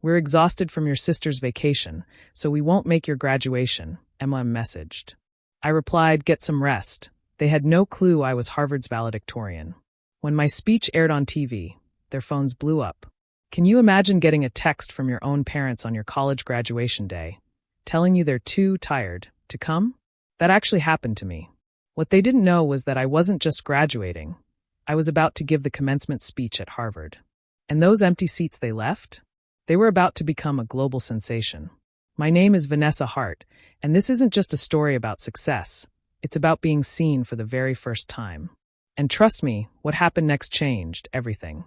"We're exhausted from your sister's vacation, so we won't make your graduation," Emma messaged. I replied, "Get some rest." They had no clue I was Harvard's valedictorian. When my speech aired on TV, their phones blew up. Can you imagine getting a text from your own parents on your college graduation day, telling you they're too tired to come? That actually happened to me. What they didn't know was that I wasn't just graduating. I was about to give the commencement speech at Harvard. And those empty seats they left? They were about to become a global sensation. My name is Vanessa Hart, and this isn't just a story about success. It's about being seen for the very first time. And trust me, what happened next changed everything.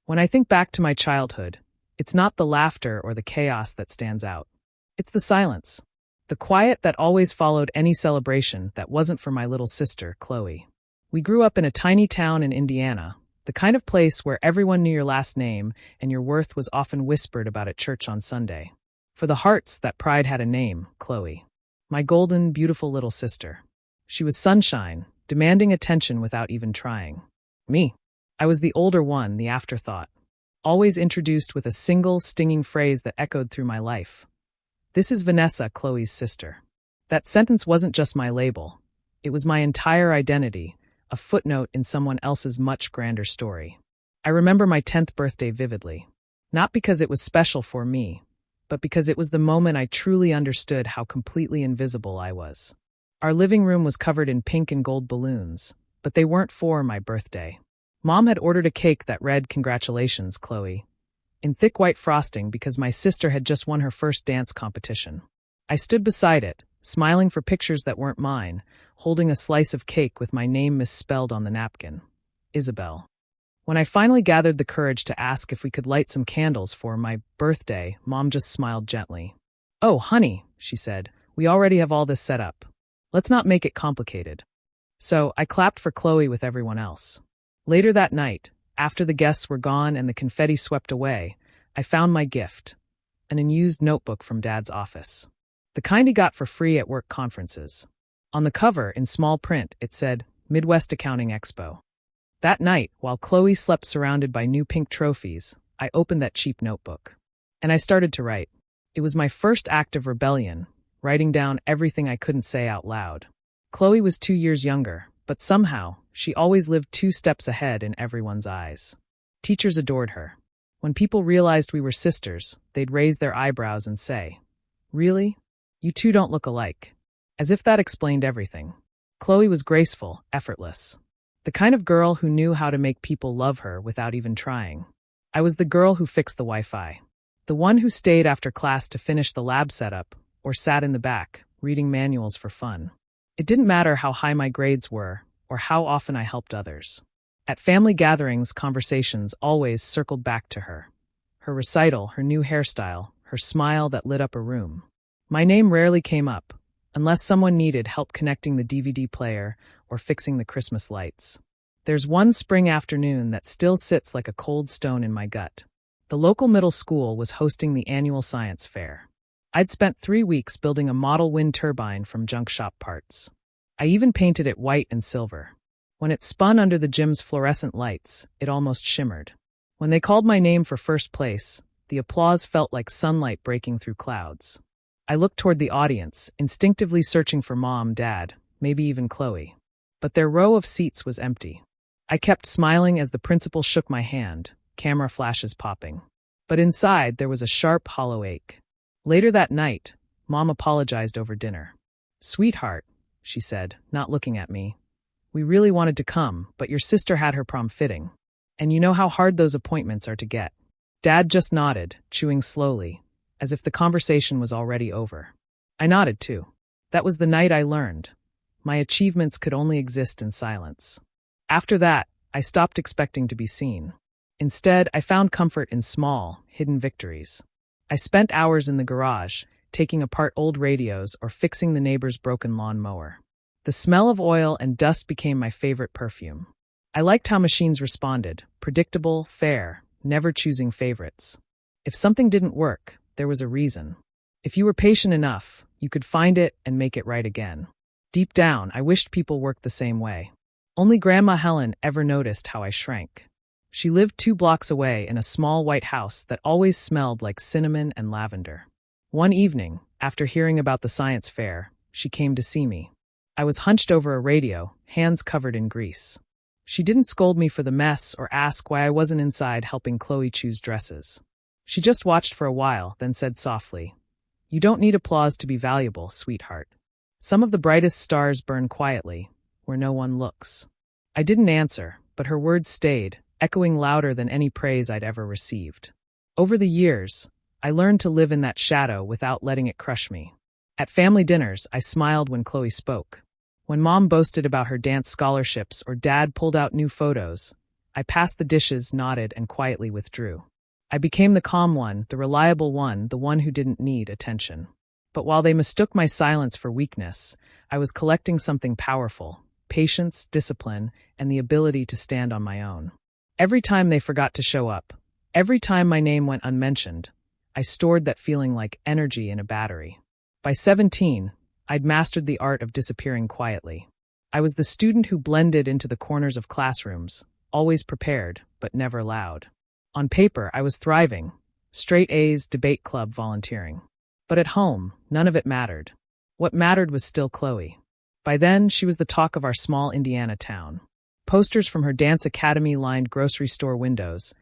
When I think back to my childhood, it's not the laughter or the chaos that stands out. It's the silence. The quiet that always followed any celebration that wasn't for my little sister, Chloe. We grew up in a tiny town in Indiana, the kind of place where everyone knew your last name and your worth was often whispered about at church on Sunday. For the Harts, that pride had a name, Chloe. My golden, beautiful little sister. She was sunshine, demanding attention without even trying. Me. I was the older one, the afterthought. Always introduced with a single, stinging phrase that echoed through my life. "This is Vanessa, Chloe's sister." That sentence wasn't just my label. It was my entire identity, a footnote in someone else's much grander story. I remember my 10th birthday vividly. Not because it was special for me, but because it was the moment I truly understood how completely invisible I was. Our living room was covered in pink and gold balloons, but they weren't for my birthday. Mom had ordered a cake that read, "Congratulations, Chloe," in thick white frosting because my sister had just won her first dance competition. I stood beside it, smiling for pictures that weren't mine, holding a slice of cake with my name misspelled on the napkin. Isabel. When I finally gathered the courage to ask if we could light some candles for my birthday, Mom just smiled gently. "Oh, honey," she said, "we already have all this set up. Let's not make it complicated." So I clapped for Chloe with everyone else. Later that night, after the guests were gone and the confetti swept away, I found my gift, an unused notebook from Dad's office. The kind he got for free at work conferences. On the cover, in small print, it said, "Midwest Accounting Expo." That night, while Chloe slept surrounded by new pink trophies, I opened that cheap notebook. And I started to write. It was my first act of rebellion, writing down everything I couldn't say out loud. Chloe was 2 years younger, but somehow, she always lived 2 steps ahead in everyone's eyes. Teachers adored her. When people realized we were sisters, they'd raise their eyebrows and say, "Really? You two don't look alike." As if that explained everything. Chloe was graceful, effortless. The kind of girl who knew how to make people love her without even trying. I was the girl who fixed the Wi-Fi. The one who stayed after class to finish the lab setup, or sat in the back, reading manuals for fun. It didn't matter how high my grades were, or how often I helped others. At family gatherings, conversations always circled back to her. Her recital, her new hairstyle, her smile that lit up a room. My name rarely came up, unless someone needed help connecting the DVD player or fixing the Christmas lights. There's one spring afternoon that still sits like a cold stone in my gut. The local middle school was hosting the annual science fair. I'd spent 3 weeks building a model wind turbine from junk shop parts. I even painted it white and silver. When it spun under the gym's fluorescent lights, it almost shimmered. When they called my name for first place, the applause felt like sunlight breaking through clouds. I looked toward the audience, instinctively searching for Mom, Dad, maybe even Chloe. But their row of seats was empty. I kept smiling as the principal shook my hand, camera flashes popping. But inside, there was a sharp, hollow ache. Later that night, Mom apologized over dinner. "Sweetheart," she said, not looking at me, "we really wanted to come, but your sister had her prom fitting. And you know how hard those appointments are to get." Dad just nodded, chewing slowly, as if the conversation was already over. I nodded too. That was the night I learned. My achievements could only exist in silence. After that, I stopped expecting to be seen. Instead, I found comfort in small, hidden victories. I spent hours in the garage, taking apart old radios or fixing the neighbor's broken lawnmower. The smell of oil and dust became my favorite perfume. I liked how machines responded, predictable, fair, never choosing favorites. If something didn't work, there was a reason. If you were patient enough, you could find it and make it right again. Deep down, I wished people worked the same way. Only Grandma Helen ever noticed how I shrank. She lived 2 blocks away in a small white house that always smelled like cinnamon and lavender. One evening, after hearing about the science fair, she came to see me. I was hunched over a radio, hands covered in grease. She didn't scold me for the mess or ask why I wasn't inside helping Chloe choose dresses. She just watched for a while, then said softly, "You don't need applause to be valuable, sweetheart. Some of the brightest stars burn quietly, where no one looks." I didn't answer, but her words stayed, echoing louder than any praise I'd ever received. Over the years, I learned to live in that shadow without letting it crush me. At family dinners, I smiled when Chloe spoke. When Mom boasted about her dance scholarships or Dad pulled out new photos, I passed the dishes, nodded, and quietly withdrew. I became the calm one, the reliable one, the one who didn't need attention. But while they mistook my silence for weakness, I was collecting something powerful: patience, discipline, and the ability to stand on my own. Every time they forgot to show up, every time my name went unmentioned, I stored that feeling like energy in a battery. By 17, I'd mastered the art of disappearing quietly. I was the student who blended into the corners of classrooms, always prepared, but never loud. On paper, I was thriving, straight A's, debate club, volunteering. But at home, none of it mattered. What mattered was still Chloe. By then, she was the talk of our small Indiana town. Posters from her dance academy lined grocery store windows,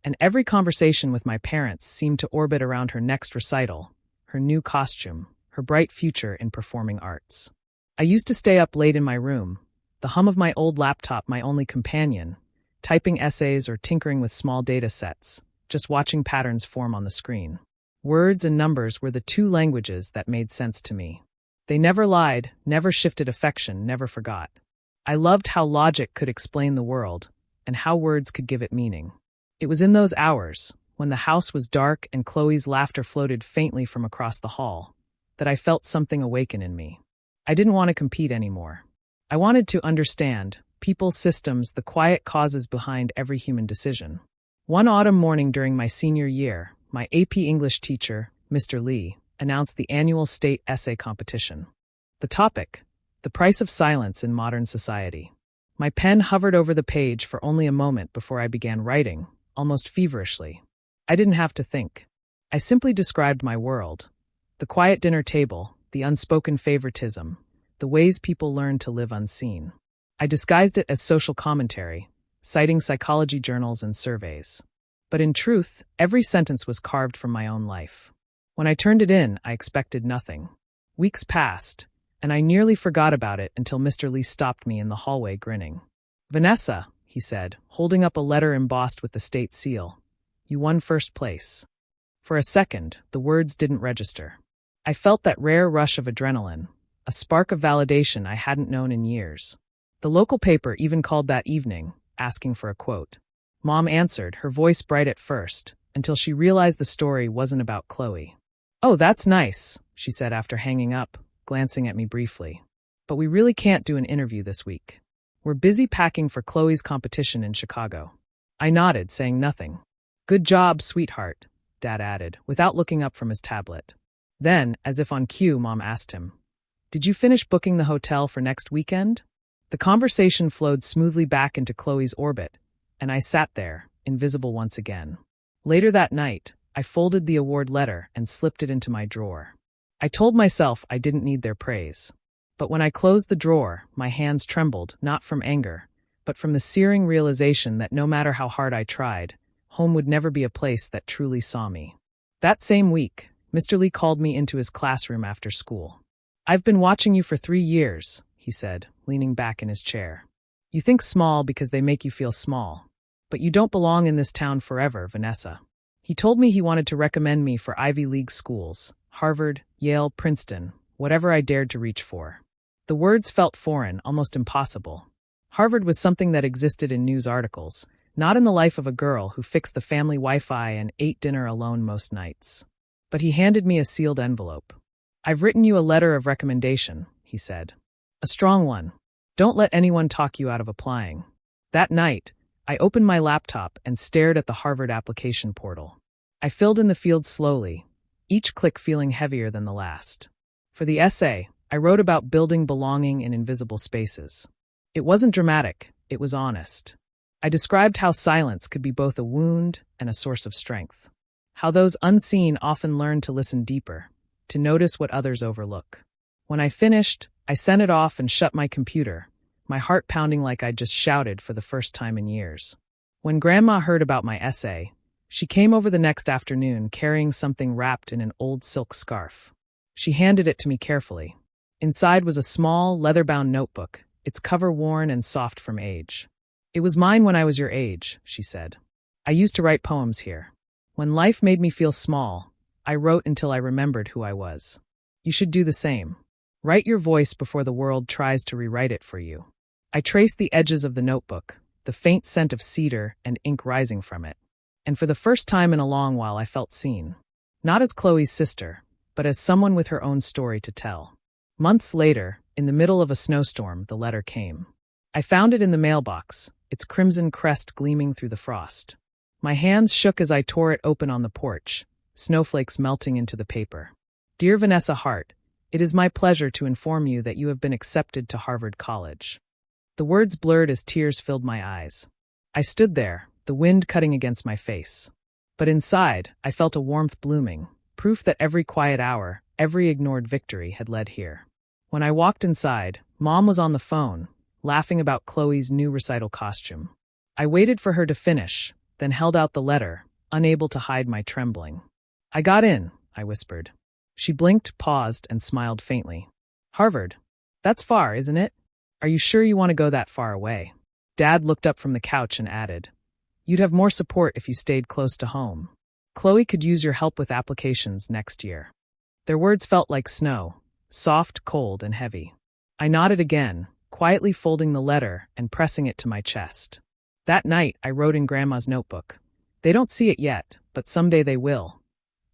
and every conversation with my parents seemed to orbit around her next recital, her new costume, her bright future in performing arts. I used to stay up late in my room, the hum of my old laptop my only companion, typing essays or tinkering with small data sets, just watching patterns form on the screen. Words and numbers were the 2 languages that made sense to me. They never lied, never shifted affection, never forgot. I loved how logic could explain the world, and how words could give it meaning. It was in those hours, when the house was dark and Chloe's laughter floated faintly from across the hall, that I felt something awaken in me. I didn't want to compete anymore. I wanted to understand people's systems, the quiet causes behind every human decision. One autumn morning during my senior year, my AP English teacher, Mr. Lee, announced the annual state essay competition. The topic: the price of silence in modern society. My pen hovered over the page for only a moment before I began writing, almost feverishly. I didn't have to think. I simply described my world: the quiet dinner table, the unspoken favoritism, the ways people learn to live unseen. I disguised it as social commentary, citing psychology journals and surveys. But in truth, every sentence was carved from my own life. When I turned it in, I expected nothing. Weeks passed, and I nearly forgot about it until Mr. Lee stopped me in the hallway grinning. "Vanessa," he said, holding up a letter embossed with the state seal, "you won first place." For a second, the words didn't register. I felt that rare rush of adrenaline, a spark of validation I hadn't known in years. The local paper even called that evening, asking for a quote. Mom answered, her voice bright at first, until she realized the story wasn't about Chloe. "Oh, that's nice," she said after hanging up, glancing at me briefly. "But we really can't do an interview this week. We're busy packing for Chloe's competition in Chicago." I nodded, saying nothing. "Good job, sweetheart," Dad added, without looking up from his tablet. Then, as if on cue, Mom asked him, "Did you finish booking the hotel for next weekend?" The conversation flowed smoothly back into Chloe's orbit, and I sat there, invisible once again. Later that night, I folded the award letter and slipped it into my drawer. I told myself I didn't need their praise. But when I closed the drawer, my hands trembled, not from anger, but from the searing realization that no matter how hard I tried, home would never be a place that truly saw me. That same week, Mr. Lee called me into his classroom after school. "I've been watching you for 3 years, he said, leaning back in his chair. "You think small because they make you feel small. But you don't belong in this town forever, Vanessa." He told me he wanted to recommend me for Ivy League schools, Harvard, Yale, Princeton, whatever I dared to reach for. The words felt foreign, almost impossible. Harvard was something that existed in news articles, not in the life of a girl who fixed the family Wi-Fi and ate dinner alone most nights. But he handed me a sealed envelope. "I've written you a letter of recommendation," he said. "A strong one. Don't let anyone talk you out of applying." That night, I opened my laptop and stared at the Harvard application portal. I filled in the fields slowly, each click feeling heavier than the last. For the essay, I wrote about building belonging in invisible spaces. It wasn't dramatic, it was honest. I described how silence could be both a wound and a source of strength. How those unseen often learn to listen deeper, to notice what others overlook. When I finished, I sent it off and shut my computer, my heart pounding like I'd just shouted for the first time in years. When Grandma heard about my essay, she came over the next afternoon carrying something wrapped in an old silk scarf. She handed it to me carefully. Inside was a small, leather-bound notebook, its cover worn and soft from age. "It was mine when I was your age," she said. "I used to write poems here. When life made me feel small, I wrote until I remembered who I was. You should do the same. Write your voice before the world tries to rewrite it for you." I traced the edges of the notebook, the faint scent of cedar and ink rising from it. And for the first time in a long while I felt seen. Not as Chloe's sister, but as someone with her own story to tell. Months later, in the middle of a snowstorm, the letter came. I found it in the mailbox, its crimson crest gleaming through the frost. My hands shook as I tore it open on the porch, snowflakes melting into the paper. "Dear Vanessa Hart, it is my pleasure to inform you that you have been accepted to Harvard College." The words blurred as tears filled my eyes. I stood there, the wind cutting against my face. But inside, I felt a warmth blooming, proof that every quiet hour, every ignored victory had led here. When I walked inside, Mom was on the phone, laughing about Chloe's new recital costume. I waited for her to finish, then held out the letter, unable to hide my trembling. "I got in," I whispered. She blinked, paused, and smiled faintly. "Harvard? That's far, isn't it? Are you sure you want to go that far away?" Dad looked up from the couch and added, "You'd have more support if you stayed close to home. Chloe could use your help with applications next year." Their words felt like snow, soft, cold, and heavy. I nodded again, quietly folding the letter and pressing it to my chest. That night, I wrote in Grandma's notebook, "They don't see it yet, but someday they will."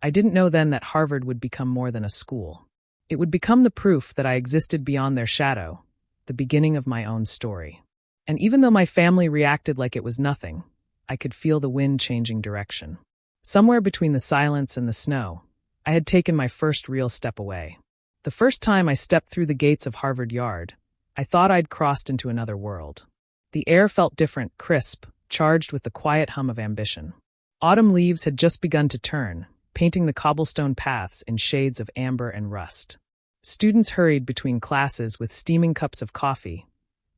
I didn't know then that Harvard would become more than a school. It would become the proof that I existed beyond their shadow, the beginning of my own story. And even though my family reacted like it was nothing, I could feel the wind changing direction. Somewhere between the silence and the snow, I had taken my first real step away. The first time I stepped through the gates of Harvard Yard, I thought I'd crossed into another world. The air felt different, crisp, charged with the quiet hum of ambition. Autumn leaves had just begun to turn, painting the cobblestone paths in shades of amber and rust. Students hurried between classes with steaming cups of coffee,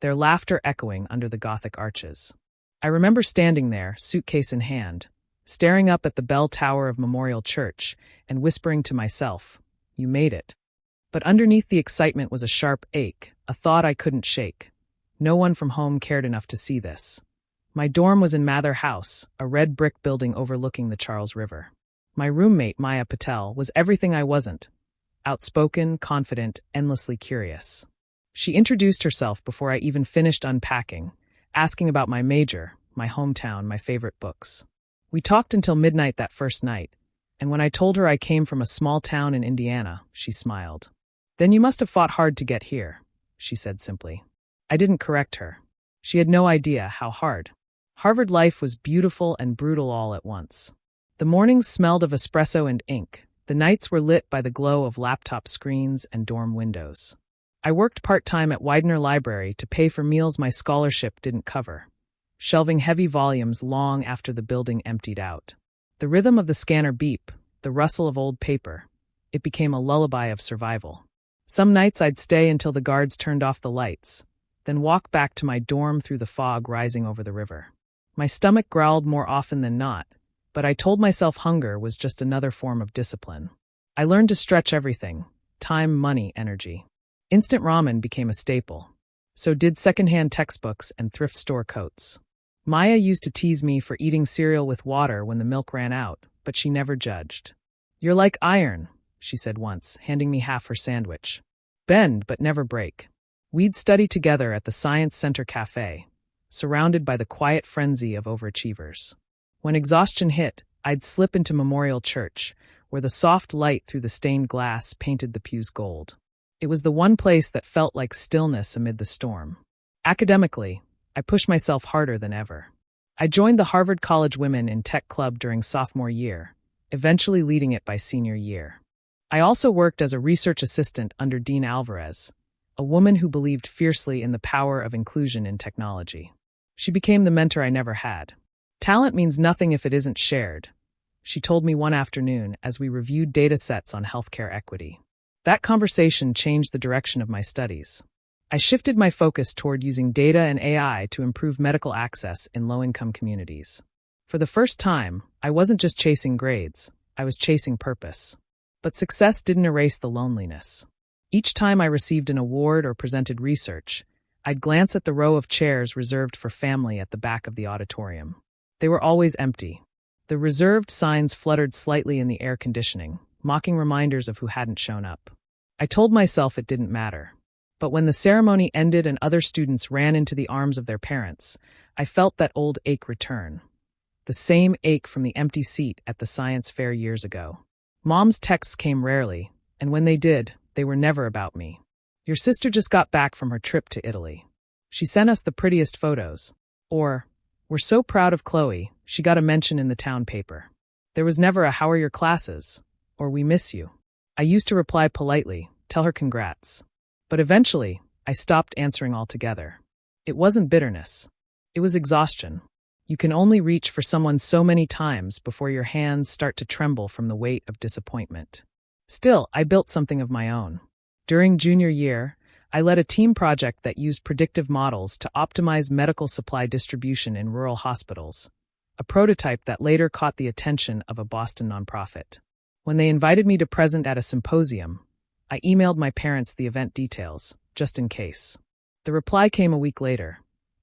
their laughter echoing under the Gothic arches. I remember standing there, suitcase in hand, staring up at the bell tower of Memorial Church and whispering to myself, "You made it." But underneath the excitement was a sharp ache, a thought I couldn't shake. No one from home cared enough to see this. My dorm was in Mather House, a red brick building overlooking the Charles River. My roommate, Maya Patel, was everything I wasn't. Outspoken, confident, endlessly curious. She introduced herself before I even finished unpacking, asking about my major, my hometown, my favorite books. We talked until midnight that first night, and when I told her I came from a small town in Indiana, she smiled. "Then you must have fought hard to get here," she said simply. I didn't correct her. She had no idea how hard. Harvard life was beautiful and brutal all at once. The mornings smelled of espresso and ink. The nights were lit by the glow of laptop screens and dorm windows. I worked part-time at Widener Library to pay for meals my scholarship didn't cover, shelving heavy volumes long after the building emptied out. The rhythm of the scanner beep, the rustle of old paper, it became a lullaby of survival. Some nights I'd stay until the guards turned off the lights, then walk back to my dorm through the fog rising over the river. My stomach growled more often than not, but I told myself hunger was just another form of discipline. I learned to stretch everything: time, money, energy. Instant ramen became a staple. So did secondhand textbooks and thrift store coats. Maya used to tease me for eating cereal with water when the milk ran out, but she never judged. "You're like iron," she said once, handing me half her sandwich. "Bend, but never break." We'd study together at the Science Center Cafe, surrounded by the quiet frenzy of overachievers. When exhaustion hit, I'd slip into Memorial Church, where the soft light through the stained glass painted the pews gold. It was the one place that felt like stillness amid the storm. Academically, I pushed myself harder than ever. I joined the Harvard College Women in Tech Club during sophomore year, eventually leading it by senior year. I also worked as a research assistant under Dean Alvarez, a woman who believed fiercely in the power of inclusion in technology. She became the mentor I never had. Talent means nothing if it isn't shared, she told me one afternoon as we reviewed data sets on healthcare equity. That conversation changed the direction of my studies. I shifted my focus toward using data and AI to improve medical access in low-income communities. For the first time, I wasn't just chasing grades, I was chasing purpose. But success didn't erase the loneliness. Each time I received an award or presented research, I'd glance at the row of chairs reserved for family at the back of the auditorium. They were always empty. The reserved signs fluttered slightly in the air conditioning, mocking reminders of who hadn't shown up. I told myself it didn't matter. But when the ceremony ended and other students ran into the arms of their parents, I felt that old ache return. The same ache from the empty seat at the science fair years ago. Mom's texts came rarely, and when they did, they were never about me. Your sister just got back from her trip to Italy. She sent us the prettiest photos. Or, we're so proud of Chloe, she got a mention in the town paper. There was never a how are your classes, or we miss you. I used to reply politely, tell her congrats. But eventually, I stopped answering altogether. It wasn't bitterness. It was exhaustion. You can only reach for someone so many times before your hands start to tremble from the weight of disappointment. Still, I built something of my own. During junior year, I led a team project that used predictive models to optimize medical supply distribution in rural hospitals, a prototype that later caught the attention of a Boston nonprofit. When they invited me to present at a symposium, I emailed my parents the event details, just in case. The reply came a week later.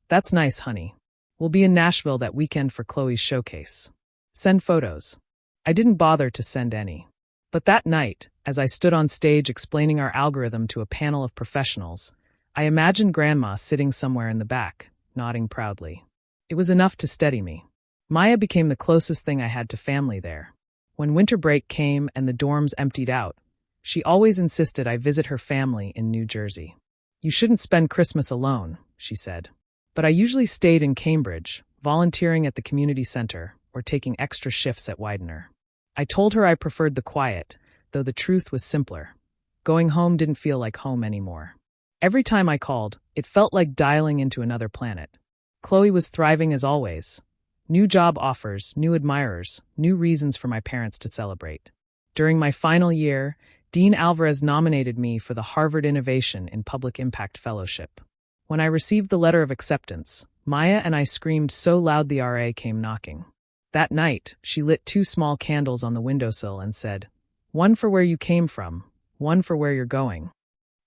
That's nice, honey. We'll be in Nashville that weekend for Chloe's showcase. Send photos. I didn't bother to send any. But that night, as I stood on stage explaining our algorithm to a panel of professionals, I imagined Grandma sitting somewhere in the back, nodding proudly. It was enough to steady me. Maya became the closest thing I had to family there. When winter break came and the dorms emptied out, she always insisted I visit her family in New Jersey. You shouldn't spend Christmas alone, she said. But I usually stayed in Cambridge, volunteering at the community center or taking extra shifts at Widener. I told her I preferred the quiet, though the truth was simpler. Going home didn't feel like home anymore. Every time I called, it felt like dialing into another planet. Chloe was thriving as always. New job offers, new admirers, new reasons for my parents to celebrate. During my final year, Dean Alvarez nominated me for the Harvard Innovation in Public Impact Fellowship. When I received the letter of acceptance, Maya and I screamed so loud the RA came knocking. That night, she lit 2 small candles on the windowsill and said, "One for where you came from, one for where you're going."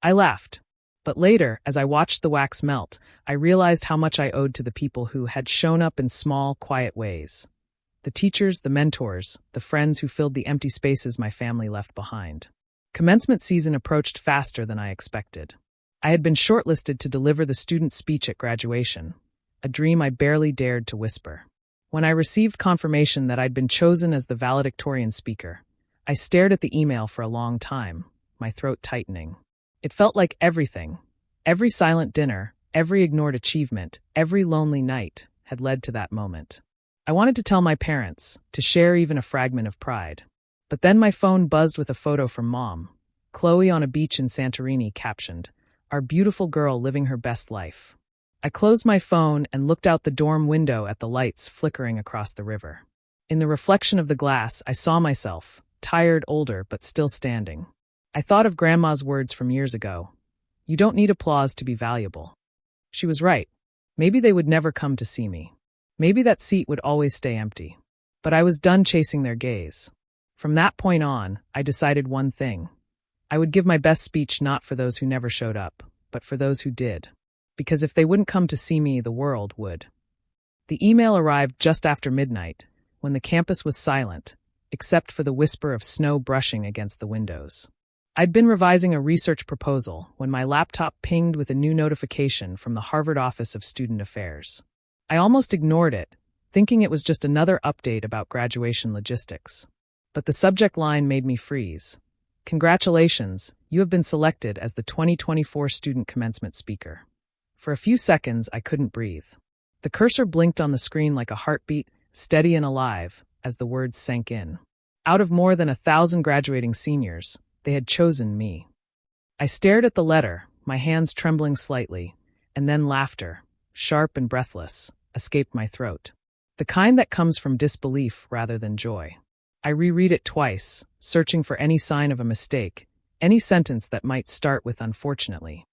I laughed. But later, as I watched the wax melt, I realized how much I owed to the people who had shown up in small, quiet ways. The teachers, the mentors, the friends who filled the empty spaces my family left behind. Commencement season approached faster than I expected. I had been shortlisted to deliver the student speech at graduation, a dream I barely dared to whisper. When I received confirmation that I'd been chosen as the valedictorian speaker, I stared at the email for a long time, my throat tightening. It felt like everything, every silent dinner, every ignored achievement, every lonely night, had led to that moment. I wanted to tell my parents, to share even a fragment of pride. But then my phone buzzed with a photo from Mom. Chloe on a beach in Santorini captioned, "Our beautiful girl living her best life." I closed my phone and looked out the dorm window at the lights flickering across the river. In the reflection of the glass, I saw myself, tired, older, but still standing. I thought of Grandma's words from years ago. You don't need applause to be valuable. She was right. Maybe they would never come to see me. Maybe that seat would always stay empty. But I was done chasing their gaze. From that point on, I decided one thing. I would give my best speech not for those who never showed up, but for those who did. Because if they wouldn't come to see me, the world would. The email arrived just after midnight, when the campus was silent, except for the whisper of snow brushing against the windows. I'd been revising a research proposal when my laptop pinged with a new notification from the Harvard Office of Student Affairs. I almost ignored it, thinking it was just another update about graduation logistics. But the subject line made me freeze. Congratulations, you have been selected as the 2024 student commencement speaker. For a few seconds, I couldn't breathe. The cursor blinked on the screen like a heartbeat, steady and alive, as the words sank in. Out of more than 1,000 graduating seniors, they had chosen me. I stared at the letter, my hands trembling slightly, and then laughter, sharp and breathless, escaped my throat. The kind that comes from disbelief rather than joy. I reread it twice, searching for any sign of a mistake, any sentence that might start with unfortunately.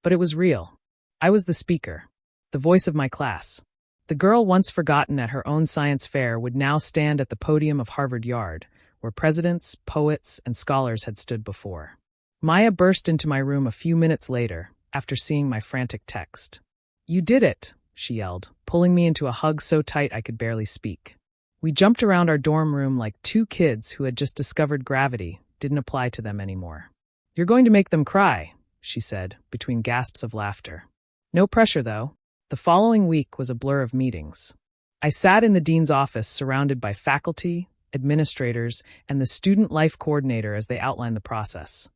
But it was real. I was the speaker, the voice of my class. The girl once forgotten at her own science fair would now stand at the podium of Harvard Yard, where presidents, poets, and scholars had stood before. Maya burst into my room a few minutes later, after seeing my frantic text. "You did it," she yelled, pulling me into a hug so tight I could barely speak. We jumped around our dorm room like two kids who had just discovered gravity didn't apply to them anymore. "You're going to make them cry," she said, between gasps of laughter. No pressure, though. The following week was a blur of meetings. I sat in the dean's office surrounded by faculty, administrators, and the student life coordinator as they outlined the process.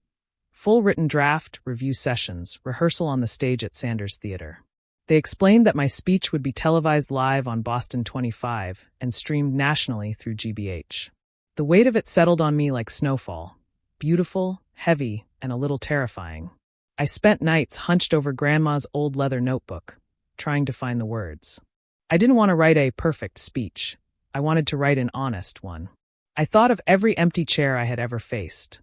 Full written draft, review sessions, rehearsal on the stage at Sanders Theater. They explained that my speech would be televised live on Boston 25 and streamed nationally through GBH. The weight of it settled on me like snowfall. Beautiful, heavy, and a little terrifying. I spent nights hunched over Grandma's old leather notebook, trying to find the words. I didn't want to write a perfect speech. I wanted to write an honest one. I thought of every empty chair I had ever faced.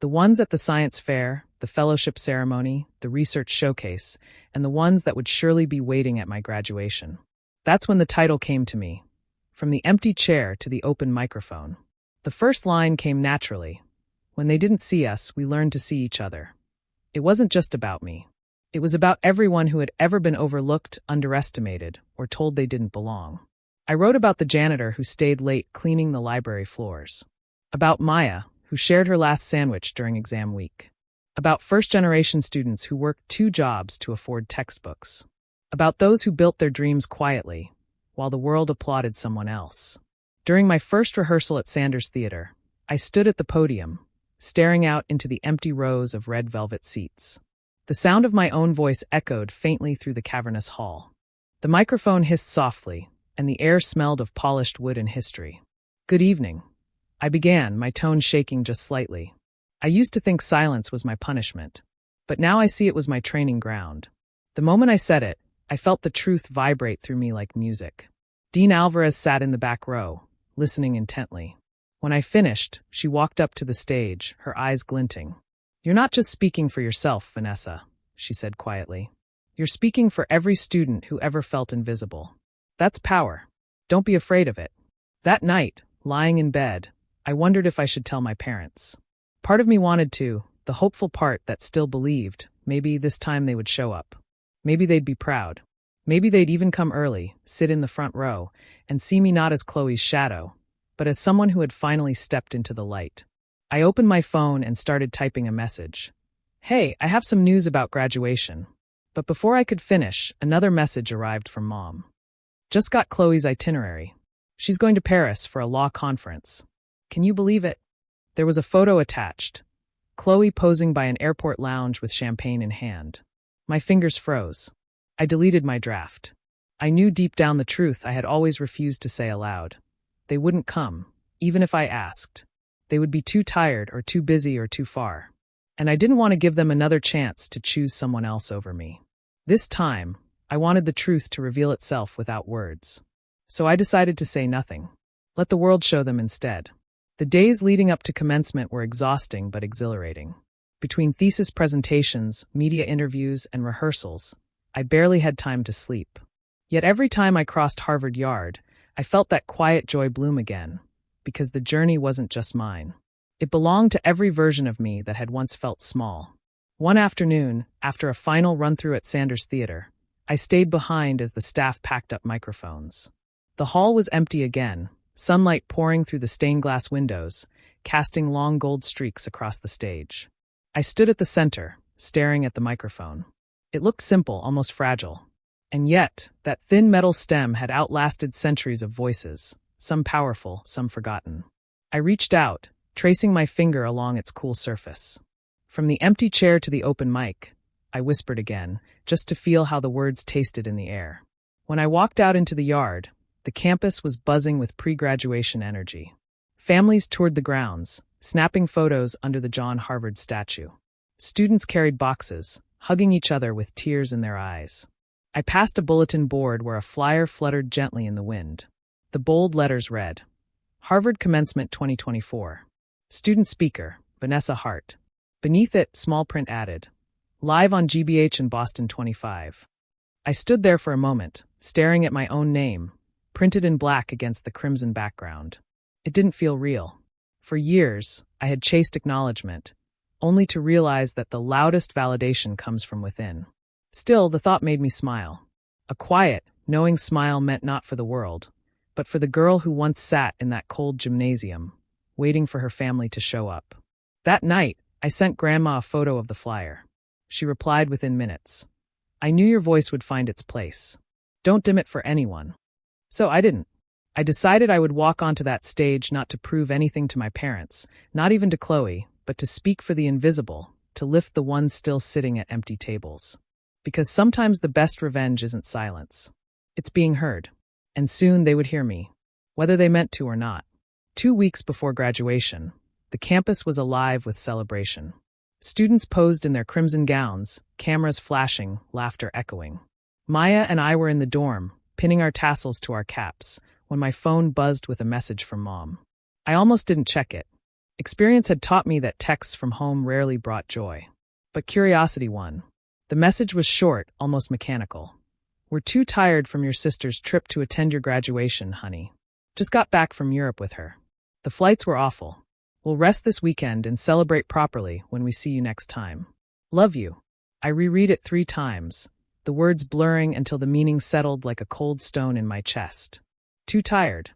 The ones at the science fair, the fellowship ceremony, the research showcase, and the ones that would surely be waiting at my graduation. That's when the title came to me. From the empty chair to the open microphone. The first line came naturally. When they didn't see us, we learned to see each other. It wasn't just about me. It was about everyone who had ever been overlooked, underestimated, or told they didn't belong. I wrote about the janitor who stayed late cleaning the library floors. About Maya, who shared her last sandwich during exam week. About first-generation students who worked 2 jobs to afford textbooks. About those who built their dreams quietly, while the world applauded someone else. During my first rehearsal at Sanders Theater, I stood at the podium, staring out into the empty rows of red velvet seats. The sound of my own voice echoed faintly through the cavernous hall. The microphone hissed softly, and the air smelled of polished wood and history. "Good evening," I began, my tone shaking just slightly. I used to think silence was my punishment, but now I see it was my training ground. The moment I said it, I felt the truth vibrate through me like music. Dean Alvarez sat in the back row, listening intently. When I finished, she walked up to the stage, her eyes glinting. "You're not just speaking for yourself, Vanessa," she said quietly. "You're speaking for every student who ever felt invisible. That's power. Don't be afraid of it." That night, lying in bed, I wondered if I should tell my parents. Part of me wanted to, the hopeful part that still believed, maybe this time they would show up. Maybe they'd be proud. Maybe they'd even come early, sit in the front row, and see me not as Chloe's shadow, but as someone who had finally stepped into the light. I opened my phone and started typing a message. "Hey, I have some news about graduation." But before I could finish, another message arrived from Mom. "Just got Chloe's itinerary. She's going to Paris for a law conference. Can you believe it?" There was a photo attached. Chloe posing by an airport lounge with champagne in hand. My fingers froze. I deleted my draft. I knew deep down the truth I had always refused to say aloud. They wouldn't come, even if I asked. They would be too tired or too busy or too far. And I didn't want to give them another chance to choose someone else over me. This time, I wanted the truth to reveal itself without words. So I decided to say nothing. Let the world show them instead. The days leading up to commencement were exhausting but exhilarating. Between thesis presentations, media interviews, and rehearsals, I barely had time to sleep. Yet every time I crossed Harvard Yard, I felt that quiet joy bloom again, because the journey wasn't just mine. It belonged to every version of me that had once felt small. One afternoon, after a final run-through at Sanders Theater, I stayed behind as the staff packed up microphones. The hall was empty again, sunlight pouring through the stained glass windows, casting long gold streaks across the stage. I stood at the center, staring at the microphone. It looked simple, almost fragile. And yet, that thin metal stem had outlasted centuries of voices, some powerful, some forgotten. I reached out, tracing my finger along its cool surface. From the empty chair to the open mic, I whispered again, just to feel how the words tasted in the air. When I walked out into the yard, the campus was buzzing with pre-graduation energy. Families toured the grounds, snapping photos under the John Harvard statue. Students carried boxes, hugging each other with tears in their eyes. I passed a bulletin board where a flyer fluttered gently in the wind. The bold letters read, Harvard Commencement 2024. Student speaker, Vanessa Hart. Beneath it, small print added, Live on GBH in Boston 25. I stood there for a moment, staring at my own name, printed in black against the crimson background. It didn't feel real. For years, I had chased acknowledgement, only to realize that the loudest validation comes from within. Still, the thought made me smile. A quiet, knowing smile meant not for the world, but for the girl who once sat in that cold gymnasium, waiting for her family to show up. That night, I sent Grandma a photo of the flyer. She replied within minutes. I knew your voice would find its place. Don't dim it for anyone. So I didn't. I decided I would walk onto that stage not to prove anything to my parents, not even to Chloe, but to speak for the invisible, to lift the ones still sitting at empty tables. Because sometimes the best revenge isn't silence. It's being heard. And soon they would hear me, whether they meant to or not. 2 weeks before graduation, the campus was alive with celebration. Students posed in their crimson gowns, cameras flashing, laughter echoing. Maya and I were in the dorm, pinning our tassels to our caps, when my phone buzzed with a message from Mom. I almost didn't check it. Experience had taught me that texts from home rarely brought joy. But curiosity won. The message was short, almost mechanical. We're too tired from your sister's trip to attend your graduation, honey. Just got back from Europe with her. The flights were awful. We'll rest this weekend and celebrate properly when we see you next time. Love you. I reread it 3 times, the words blurring until the meaning settled like a cold stone in my chest. Too tired.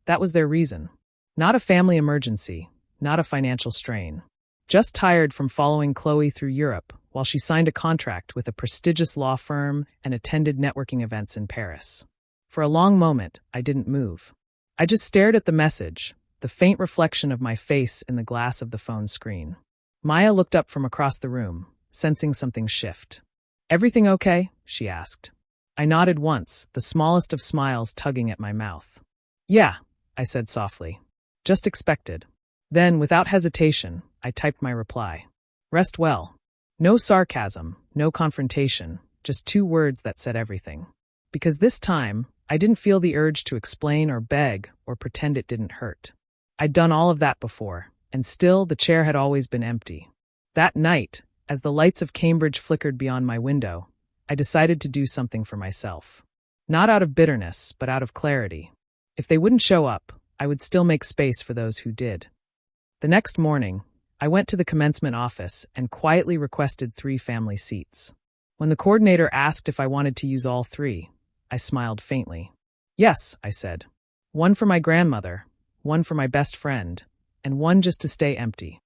That was their reason. Not a family emergency, not a financial strain. Just tired from following Chloe through Europe while she signed a contract with a prestigious law firm and attended networking events in Paris. For a long moment, I didn't move. I just stared at the message, the faint reflection of my face in the glass of the phone screen. Maya looked up from across the room, sensing something shift. Everything okay? She asked. I nodded once, the smallest of smiles tugging at my mouth. Yeah, I said softly. Just expected. Then, without hesitation, I typed my reply. Rest well. No sarcasm, no confrontation, just 2 words that said everything. Because this time, I didn't feel the urge to explain or beg or pretend it didn't hurt. I'd done all of that before, and still the chair had always been empty. That night, as the lights of Cambridge flickered beyond my window, I decided to do something for myself. Not out of bitterness, but out of clarity. If they wouldn't show up, I would still make space for those who did. The next morning, I went to the commencement office and quietly requested 3 family seats. When the coordinator asked if I wanted to use all 3, I smiled faintly. Yes, I said. 1 for my grandmother, 1 for my best friend, and 1 just to stay empty.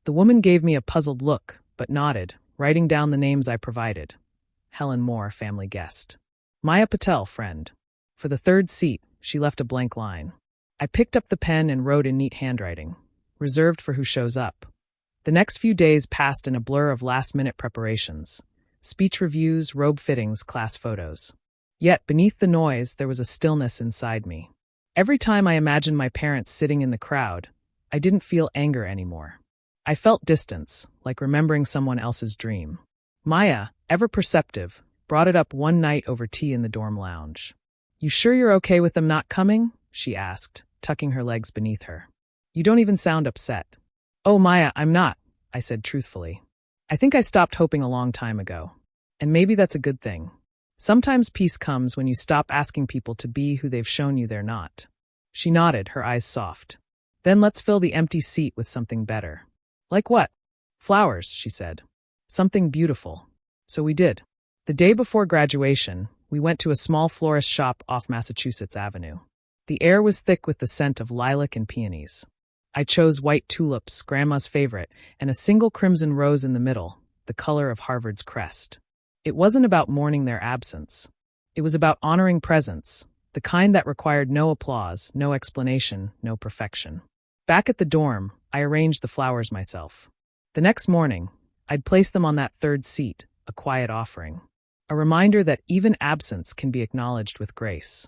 The woman gave me a puzzled look, but nodded, writing down the names I provided. Helen Moore, family guest. Maya Patel, friend. For the 3rd seat, she left a blank line. I picked up the pen and wrote in neat handwriting, reserved for who shows up. The next few days passed in a blur of last-minute preparations. Speech reviews, robe fittings, class photos. Yet, beneath the noise, there was a stillness inside me. Every time I imagined my parents sitting in the crowd, I didn't feel anger anymore. I felt distance, like remembering someone else's dream. Maya, ever perceptive, brought it up one night over tea in the dorm lounge. You sure you're okay with them not coming? She asked, tucking her legs beneath her. You don't even sound upset. Oh, Maya, I'm not, I said truthfully. I think I stopped hoping a long time ago. And maybe that's a good thing. Sometimes peace comes when you stop asking people to be who they've shown you they're not. She nodded, her eyes soft. Then let's fill the empty seat with something better. Like what? Flowers, she said. Something beautiful. So we did. The day before graduation, we went to a small florist shop off Massachusetts Avenue. The air was thick with the scent of lilac and peonies. I chose white tulips, Grandma's favorite, and a single crimson rose in the middle, the color of Harvard's crest. It wasn't about mourning their absence. It was about honoring presence, the kind that required no applause, no explanation, no perfection. Back at the dorm, I arranged the flowers myself. The next morning, I'd place them on that 3rd seat, a quiet offering. A reminder that even absence can be acknowledged with grace.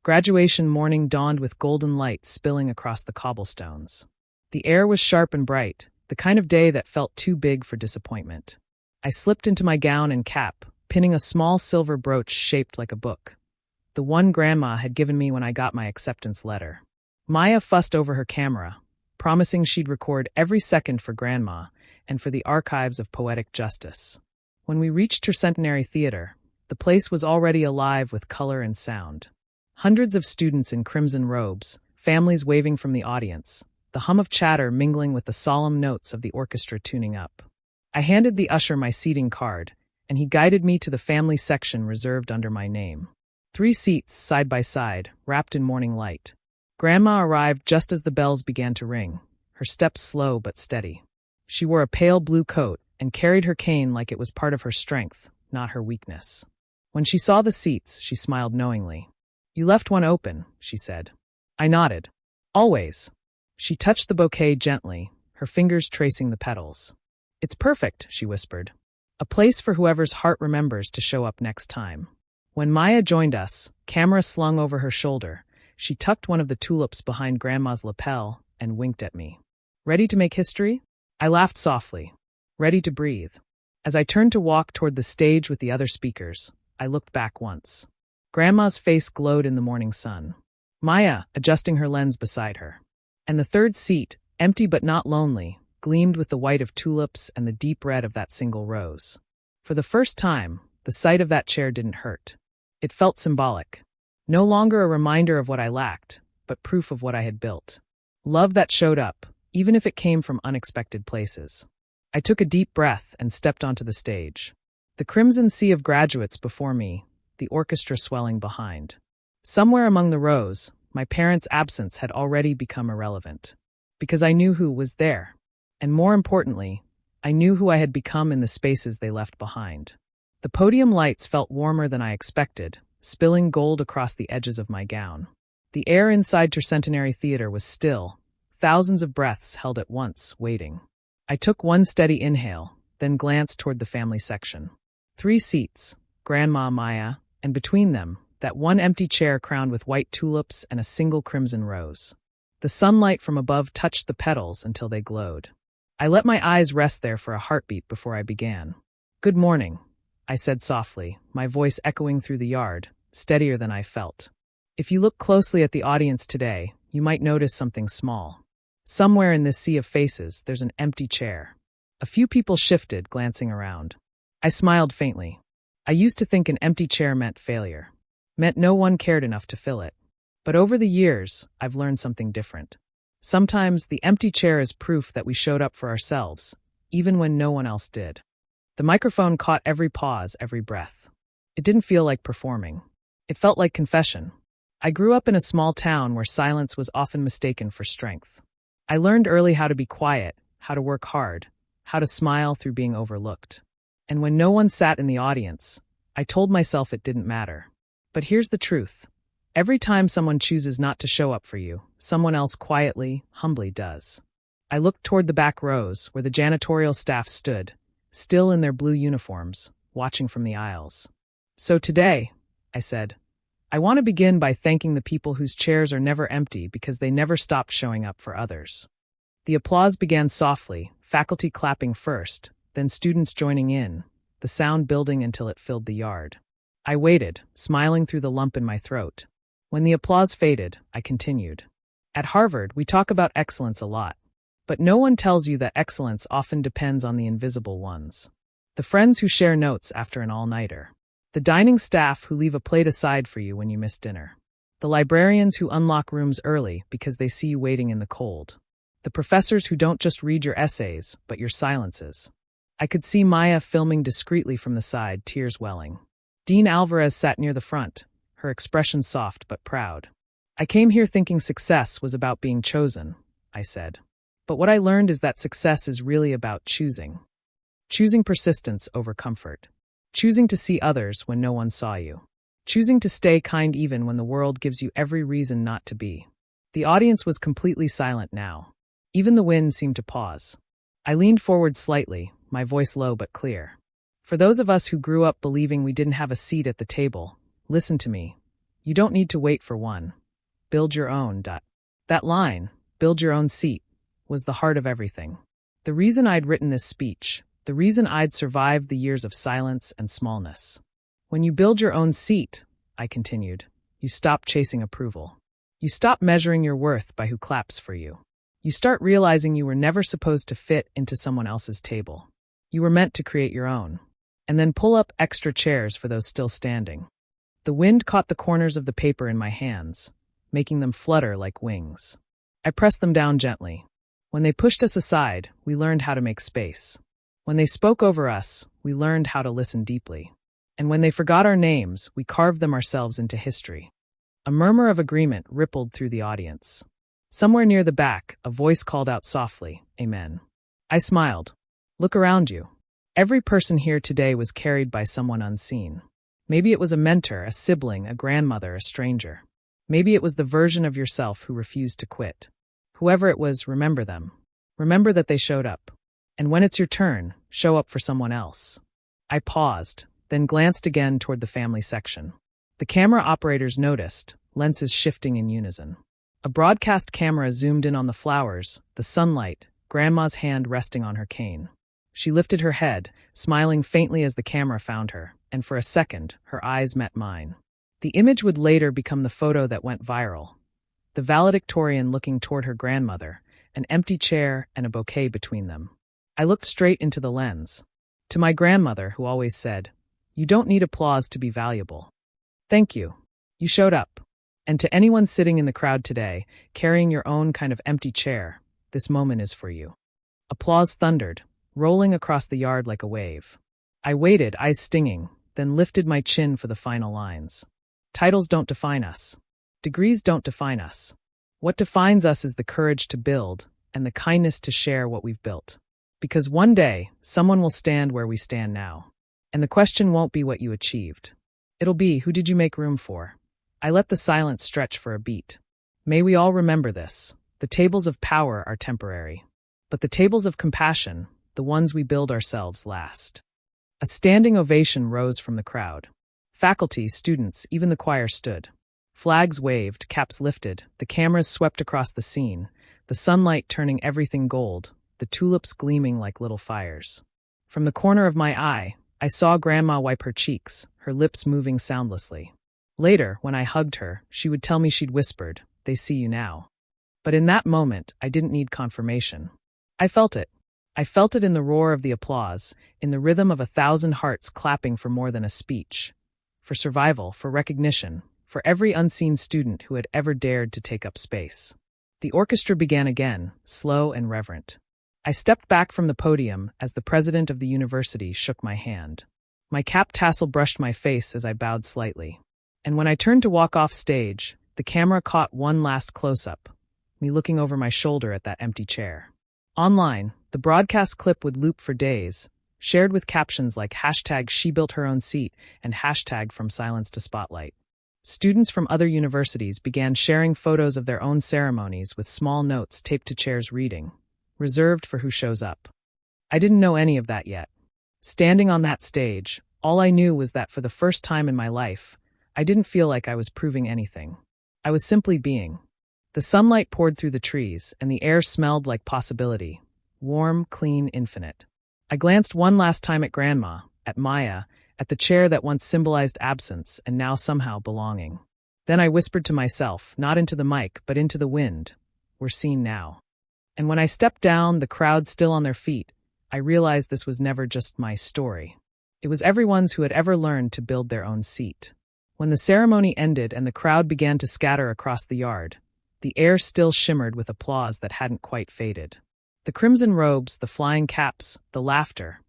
Graduation morning dawned with golden light spilling across the cobblestones. The air was sharp and bright, the kind of day that felt too big for disappointment. I slipped into my gown and cap, pinning a small silver brooch shaped like a book, the one Grandma had given me when I got my acceptance letter. Maya fussed over her camera, promising she'd record every second for Grandma and for the archives of poetic justice. When we reached her Centenary Theater, the place was already alive with color and sound. Hundreds of students in crimson robes, families waving from the audience, the hum of chatter mingling with the solemn notes of the orchestra tuning up. I handed the usher my seating card, and he guided me to the family section reserved under my name. 3 seats, side by side, wrapped in morning light. Grandma arrived just as the bells began to ring, her steps slow but steady. She wore a pale blue coat and carried her cane like it was part of her strength, not her weakness. When she saw the seats, she smiled knowingly. "You left one open," she said. I nodded. "Always." She touched the bouquet gently, her fingers tracing the petals. "It's perfect," she whispered. "A place for whoever's heart remembers to show up next time." When Maya joined us, camera slung over her shoulder, she tucked one of the tulips behind Grandma's lapel and winked at me. "Ready to make history?" I laughed softly. "Ready to breathe." As I turned to walk toward the stage with the other speakers, I looked back once. Grandma's face glowed in the morning sun. Maya, adjusting her lens beside her. And the third seat, empty but not lonely, gleamed with the white of tulips and the deep red of that single rose. For the first time, the sight of that chair didn't hurt. It felt symbolic. No longer a reminder of what I lacked, but proof of what I had built. Love that showed up, even if it came from unexpected places. I took a deep breath and stepped onto the stage. The crimson sea of graduates before me, the orchestra swelling behind. Somewhere among the rows, my parents' absence had already become irrelevant. Because I knew who was there. And more importantly, I knew who I had become in the spaces they left behind. The podium lights felt warmer than I expected, spilling gold across the edges of my gown. The air inside Tercentenary Theater was still, thousands of breaths held at once, waiting. I took one steady inhale, then glanced toward the family section. 3 seats, Grandma, Maya, and between them, that one empty chair crowned with white tulips and a single crimson rose. The sunlight from above touched the petals until they glowed. I let my eyes rest there for a heartbeat before I began. "Good morning," I said softly, my voice echoing through the yard, steadier than I felt. "If you look closely at the audience today, you might notice something small. Somewhere in this sea of faces, there's an empty chair." A few people shifted, glancing around. I smiled faintly. I used to think an empty chair meant failure. Meant no one cared enough to fill it. But over the years, I've learned something different. Sometimes the empty chair is proof that we showed up for ourselves, even when no one else did. The microphone caught every pause, every breath. It didn't feel like performing. It felt like confession. I grew up in a small town where silence was often mistaken for strength. I learned early how to be quiet, how to work hard, how to smile through being overlooked. And when no one sat in the audience, I told myself it didn't matter. But here's the truth. Every time someone chooses not to show up for you, someone else quietly, humbly does. I looked toward the back rows, where the janitorial staff stood, still in their blue uniforms, watching from the aisles. "So today," I said, "I want to begin by thanking the people whose chairs are never empty because they never stopped showing up for others." The applause began softly, faculty clapping first, then students joining in, the sound building until it filled the yard. I waited, smiling through the lump in my throat. When the applause faded, I continued. "At Harvard, we talk about excellence a lot. But no one tells you that excellence often depends on the invisible ones. The friends who share notes after an all-nighter. The dining staff who leave a plate aside for you when you miss dinner. The librarians who unlock rooms early because they see you waiting in the cold. The professors who don't just read your essays, but your silences." I could see Maya filming discreetly from the side, tears welling. Dean Alvarez sat near the front, her expression soft but proud. "I came here thinking success was about being chosen," I said. "But what I learned is that success is really about choosing. Choosing persistence over comfort. Choosing to see others when no one saw you. Choosing to stay kind even when the world gives you every reason not to be." The audience was completely silent now. Even the wind seemed to pause. I leaned forward slightly, my voice low but clear. "For those of us who grew up believing we didn't have a seat at the table, listen to me. You don't need to wait for one. Build your own. That line, "build your own seat," was the heart of everything. The reason I'd written this speech, The reason I'd survived the years of silence and smallness. When you build your own seat, I continued, you stop chasing approval. You stop measuring your worth by who claps for you. You start realizing you were never supposed to fit into someone else's table. You were meant to create your own. And then pull up extra chairs for those still standing. The wind caught the corners of the paper in my hands, making them flutter like wings. I pressed them down gently. When they pushed us aside, we learned how to make space. When they spoke over us, we learned how to listen deeply. And when they forgot our names, we carved them ourselves into history. A murmur of agreement rippled through the audience. Somewhere near the back, a voice called out softly, "Amen." I smiled. Look around you. Every person here today was carried by someone unseen. Maybe it was a mentor, a sibling, a grandmother, a stranger. Maybe it was the version of yourself who refused to quit. Whoever it was, remember them. Remember that they showed up. And when it's your turn, show up for someone else. I paused, then glanced again toward the family section. The camera operators noticed, lenses shifting in unison. A broadcast camera zoomed in on the flowers, the sunlight, Grandma's hand resting on her cane. She lifted her head, smiling faintly as the camera found her, and for a second, her eyes met mine. The image would later become the photo that went viral. The valedictorian looking toward her grandmother, an empty chair and a bouquet between them. I looked straight into the lens. To my grandmother, who always said, "You don't need applause to be valuable." Thank you. You showed up. And to anyone sitting in the crowd today, carrying your own kind of empty chair, this moment is for you. Applause thundered, rolling across the yard like a wave. I waited, eyes stinging, then lifted my chin for the final lines. Titles don't define us. Degrees don't define us. What defines us is the courage to build and the kindness to share what we've built. Because one day, someone will stand where we stand now. And the question won't be what you achieved. It'll be, who did you make room for? I let the silence stretch for a beat. May we all remember this. The tables of power are temporary. But the tables of compassion, the ones we build ourselves, last. A standing ovation rose from the crowd. Faculty, students, even the choir stood. Flags waved, caps lifted, the cameras swept across the scene, the sunlight turning everything gold, the tulips gleaming like little fires. From the corner of my eye, I saw Grandma wipe her cheeks, her lips moving soundlessly. Later, when I hugged her, she would tell me she'd whispered, "They see you now." But in that moment, I didn't need confirmation. I felt it. I felt it in the roar of the applause, in the rhythm of 1,000 hearts clapping for more than a speech. For survival, for recognition, for every unseen student who had ever dared to take up space. The orchestra began again, slow and reverent. I stepped back from the podium as the president of the university shook my hand. My cap tassel brushed my face as I bowed slightly. And when I turned to walk off stage, the camera caught one last close-up, me looking over my shoulder at that empty chair. Online, the broadcast clip would loop for days, shared with captions like #SheBuiltHerOwnSeat and #FromSilenceToSpotlight. Students from other universities began sharing photos of their own ceremonies with small notes taped to chairs reading, "Reserved for who shows up." I didn't know any of that yet. Standing on that stage, all I knew was that for the first time in my life, I didn't feel like I was proving anything. I was simply being. The sunlight poured through the trees, and the air smelled like possibility. Warm, clean, infinite. I glanced one last time at Grandma, at Maya, at the chair that once symbolized absence and now somehow belonging. Then I whispered to myself, not into the mic, but into the wind, "We're seen now." And when I stepped down, the crowd still on their feet, I realized this was never just my story. It was everyone's who had ever learned to build their own seat. When the ceremony ended and the crowd began to scatter across the yard, the air still shimmered with applause that hadn't quite faded. The crimson robes, the flying caps, the laughter,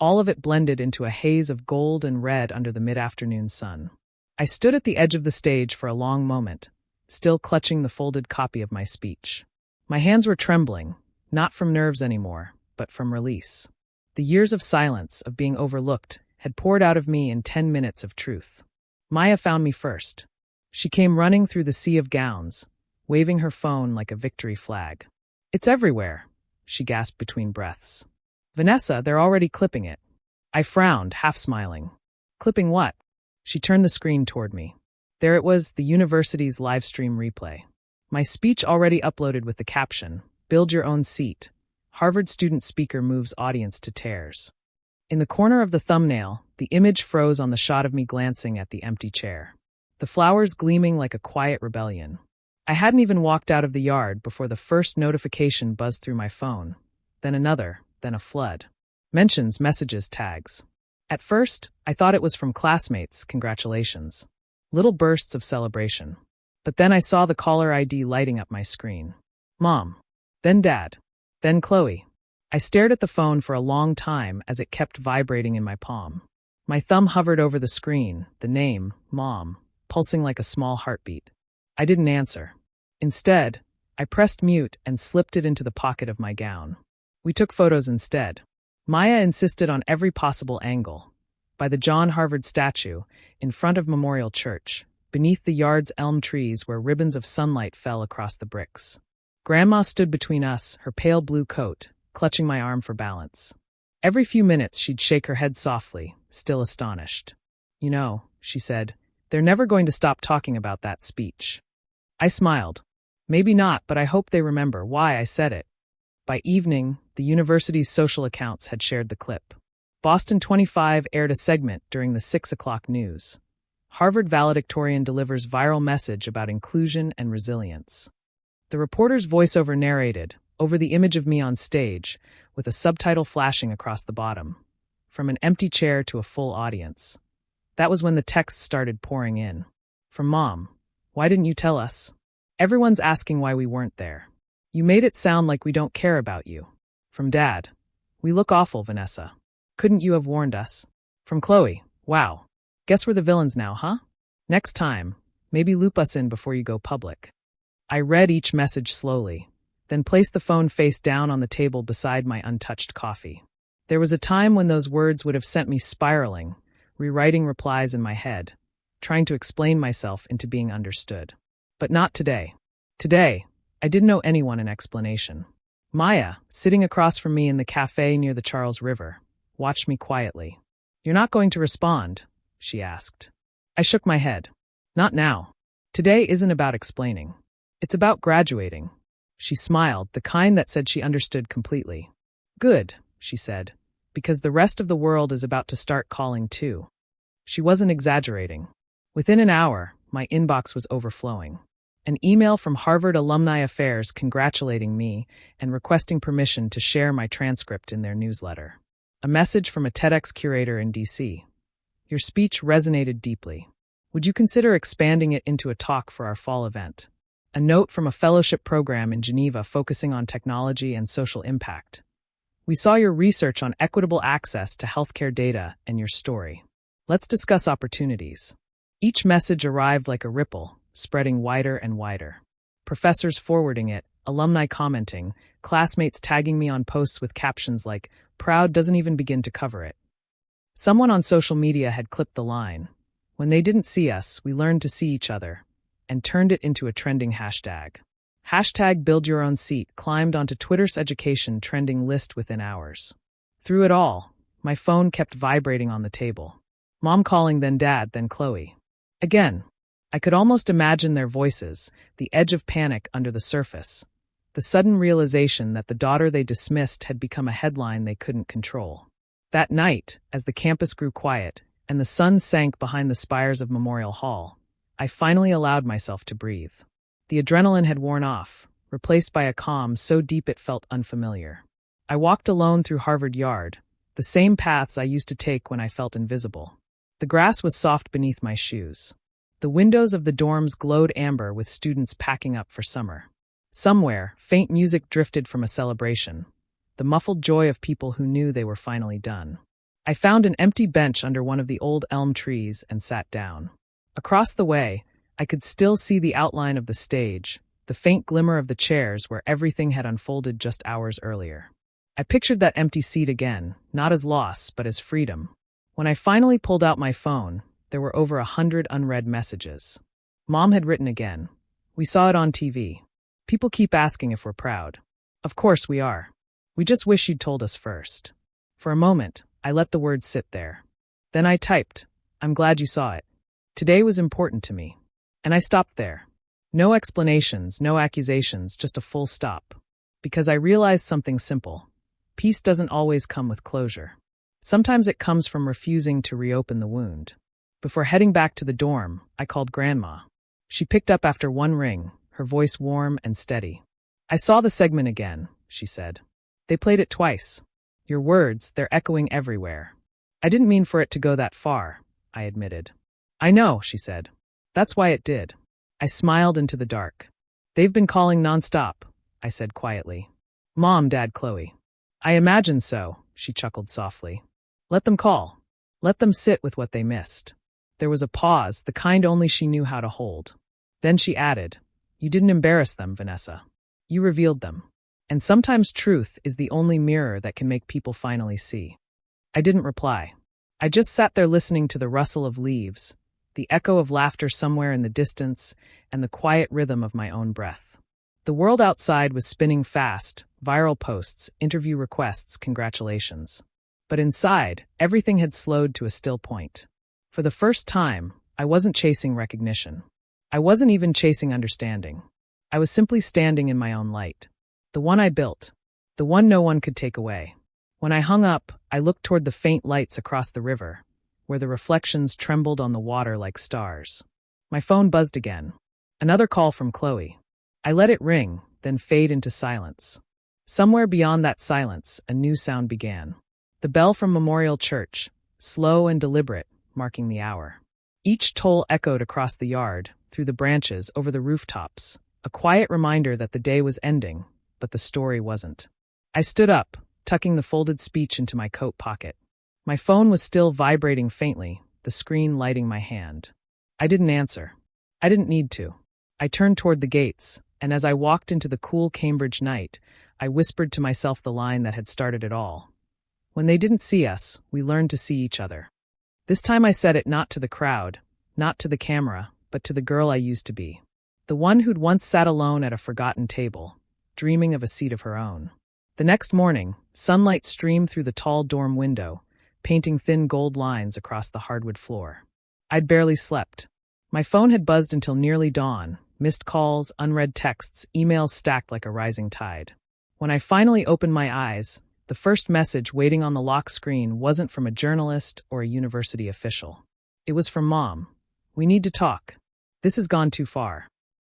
all of it blended into a haze of gold and red under the mid-afternoon sun. I stood at the edge of the stage for a long moment, still clutching the folded copy of my speech. My hands were trembling, not from nerves anymore, but from release. The years of silence, of being overlooked, had poured out of me in 10 minutes of truth. Maya found me first. She came running through the sea of gowns, waving her phone like a victory flag. "It's everywhere," she gasped between breaths. "Vanessa, they're already clipping it." I frowned, half smiling. "Clipping what?" She turned the screen toward me. There it was, the university's live stream replay. My speech already uploaded with the caption, "Build your own seat. Harvard student speaker moves audience to tears." In the corner of the thumbnail, the image froze on the shot of me glancing at the empty chair. The flowers gleaming like a quiet rebellion. I hadn't even walked out of the yard before the first notification buzzed through my phone. Then another, then a flood. Mentions, messages, tags. At first, I thought it was from classmates, congratulations. Little bursts of celebration. But then I saw the caller ID lighting up my screen. Mom. Then Dad. Then Chloe. I stared at the phone for a long time as it kept vibrating in my palm. My thumb hovered over the screen, the name, Mom, pulsing like a small heartbeat. I didn't answer. Instead, I pressed mute and slipped it into the pocket of my gown. We took photos instead. Maya insisted on every possible angle. By the John Harvard statue, in front of Memorial Church, beneath the yard's elm trees where ribbons of sunlight fell across the bricks. Grandma stood between us, her pale blue coat, clutching my arm for balance. Every few minutes she'd shake her head softly, still astonished. You know, she said, they're never going to stop talking about that speech. I smiled. Maybe not, but I hope they remember why I said it. By evening, the university's social accounts had shared the clip. Boston 25 aired a segment during the 6 o'clock news. Harvard valedictorian delivers viral message about inclusion and resilience. The reporter's voiceover narrated, over the image of me on stage, with a subtitle flashing across the bottom. From an empty chair to a full audience. That was when the texts started pouring in. From Mom, why didn't you tell us? Everyone's asking why we weren't there. You made it sound like we don't care about you. From Dad, we look awful, Vanessa. Couldn't you have warned us? From Chloe, wow. Guess we're the villains now, huh? Next time, maybe loop us in before you go public. I read each message slowly, then placed the phone face down on the table beside my untouched coffee. There was a time when those words would have sent me spiraling, rewriting replies in my head, trying to explain myself into being understood. But not today. Today, I didn't owe anyone an explanation. Maya, sitting across from me in the cafe near the Charles River, watched me quietly. You're not going to respond, she asked. I shook my head. Not now. Today isn't about explaining. It's about graduating. She smiled, the kind that said she understood completely. Good, she said, because the rest of the world is about to start calling too. She wasn't exaggerating. Within an hour, my inbox was overflowing. An email from Harvard Alumni Affairs congratulating me and requesting permission to share my transcript in their newsletter. A message from a TEDx curator in D.C. Your speech resonated deeply. Would you consider expanding it into a talk for our fall event? A note from a fellowship program in Geneva focusing on technology and social impact. We saw your research on equitable access to healthcare data and your story. Let's discuss opportunities. Each message arrived like a ripple, spreading wider and wider. Professors forwarding it, alumni commenting, classmates tagging me on posts with captions like, "Proud doesn't even begin to cover it." Someone on social media had clipped the line. When they didn't see us, we learned to see each other, and turned it into a trending hashtag. Hashtag Build Your Own Seat climbed onto Twitter's education trending list within hours. Through it all, my phone kept vibrating on the table. Mom calling, then Dad, then Chloe. Again, I could almost imagine their voices, the edge of panic under the surface. The sudden realization that the daughter they dismissed had become a headline they couldn't control. That night, as the campus grew quiet, and the sun sank behind the spires of Memorial Hall, I finally allowed myself to breathe. The adrenaline had worn off, replaced by a calm so deep it felt unfamiliar. I walked alone through Harvard Yard, the same paths I used to take when I felt invisible. The grass was soft beneath my shoes. The windows of the dorms glowed amber with students packing up for summer. Somewhere, faint music drifted from a celebration, the muffled joy of people who knew they were finally done. I found an empty bench under one of the old elm trees and sat down. Across the way, I could still see the outline of the stage, the faint glimmer of the chairs where everything had unfolded just hours earlier. I pictured that empty seat again, not as loss, but as freedom. When I finally pulled out my phone, there were over 100 unread messages. Mom had written again. We saw it on TV. People keep asking if we're proud. Of course we are. We just wish you'd told us first. For a moment, I let the words sit there. Then I typed, I'm glad you saw it. Today was important to me. And I stopped there. No explanations, no accusations, just a full stop. Because I realized something simple. Peace doesn't always come with closure. Sometimes it comes from refusing to reopen the wound. Before heading back to the dorm, I called Grandma. She picked up after one ring, her voice warm and steady. "I saw the segment again," she said. "They played it twice. Your words, they're echoing everywhere." "I didn't mean for it to go that far," I admitted. "I know," she said. "That's why it did." I smiled into the dark. "They've been calling nonstop," I said quietly. "Mom, Dad, Chloe." "I imagine so," she chuckled softly. "Let them call. Let them sit with what they missed." There was a pause, the kind only she knew how to hold. Then she added, "You didn't embarrass them, Vanessa. You revealed them. And sometimes truth is the only mirror that can make people finally see." I didn't reply. I just sat there listening to the rustle of leaves, the echo of laughter somewhere in the distance, and the quiet rhythm of my own breath. The world outside was spinning fast, viral posts, interview requests, congratulations. But inside, everything had slowed to a still point. For the first time, I wasn't chasing recognition. I wasn't even chasing understanding. I was simply standing in my own light. The one I built. The one no one could take away. When I hung up, I looked toward the faint lights across the river, where the reflections trembled on the water like stars. My phone buzzed again. Another call from Chloe. I let it ring, then fade into silence. Somewhere beyond that silence, a new sound began. The bell from Memorial Church, slow and deliberate, marking the hour. Each toll echoed across the yard, through the branches, over the rooftops, a quiet reminder that the day was ending, but the story wasn't. I stood up, tucking the folded speech into my coat pocket. My phone was still vibrating faintly, the screen lighting my hand. I didn't answer. I didn't need to. I turned toward the gates, and as I walked into the cool Cambridge night, I whispered to myself the line that had started it all. When they didn't see us, we learned to see each other. This time I said it not to the crowd, not to the camera, but to the girl I used to be. The one who'd once sat alone at a forgotten table, dreaming of a seat of her own. The next morning, sunlight streamed through the tall dorm window, painting thin gold lines across the hardwood floor. I'd barely slept. My phone had buzzed until nearly dawn, missed calls, unread texts, emails stacked like a rising tide. When I finally opened my eyes, the first message waiting on the lock screen wasn't from a journalist or a university official. It was from Mom. "We need to talk. This has gone too far."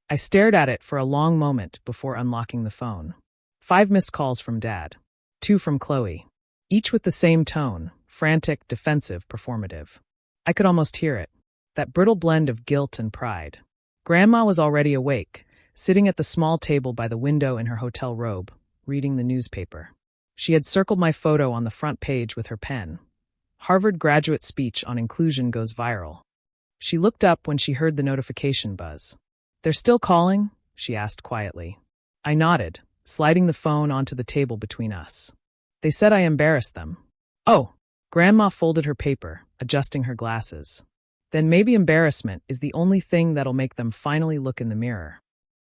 I stared at it for a long moment before unlocking the phone. 5 missed calls from Dad. 2 from Chloe. Each with the same tone, frantic, defensive, performative. I could almost hear it. That brittle blend of guilt and pride. Grandma was already awake, sitting at the small table by the window in her hotel robe, reading the newspaper. She had circled my photo on the front page with her pen. Harvard graduate speech on inclusion goes viral. She looked up when she heard the notification buzz. "They're still calling?" she asked quietly. I nodded, sliding the phone onto the table between us. "They said I embarrassed them." "Oh." Grandma folded her paper, adjusting her glasses. "Then maybe embarrassment is the only thing that'll make them finally look in the mirror."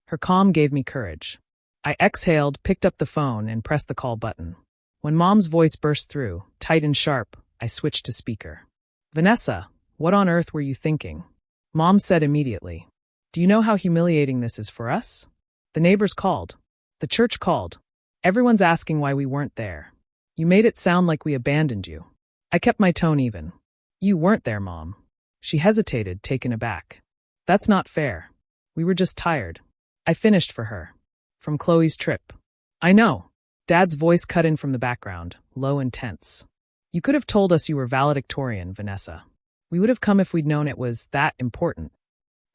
Her calm gave me courage. I exhaled, picked up the phone, and pressed the call button. When Mom's voice burst through, tight and sharp, I switched to speaker. "Vanessa, what on earth were you thinking?" Mom said immediately. "Do you know how humiliating this is for us? The neighbors called. The church called. Everyone's asking why we weren't there. You made it sound like we abandoned you." I kept my tone even. "You weren't there, Mom." She hesitated, taken aback. "That's not fair. We were just tired." I finished for her. "From Chloe's trip." "I know." Dad's voice cut in from the background, low and tense. "You could have told us you were valedictorian, Vanessa. We would have come if we'd known it was that important."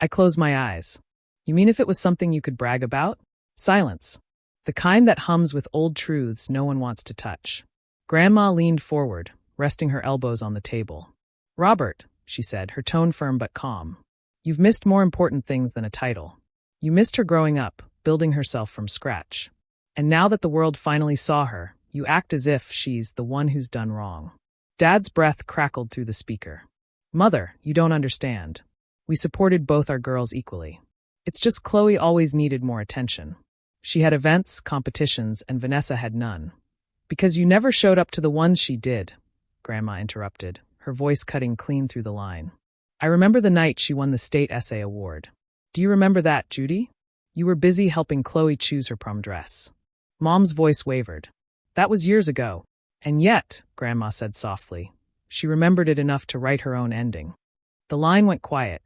I closed my eyes. "You mean if it was something you could brag about?" Silence. The kind that hums with old truths no one wants to touch. Grandma leaned forward, resting her elbows on the table. "Robert," she said, her tone firm but calm. "You've missed more important things than a title. You missed her growing up, building herself from scratch. And now that the world finally saw her, you act as if she's the one who's done wrong." Dad's breath crackled through the speaker. "Mother, you don't understand. We supported both our girls equally. It's just Chloe always needed more attention. She had events, competitions, and Vanessa had none. Because you never showed up to the ones she did," Grandma interrupted, her voice cutting clean through the line. "I remember the night she won the state essay award. Do you remember that, Judy? You were busy helping Chloe choose her prom dress." Mom's voice wavered. "That was years ago. And yet, Grandma said softly, she remembered it enough to write her own ending. The line went quiet.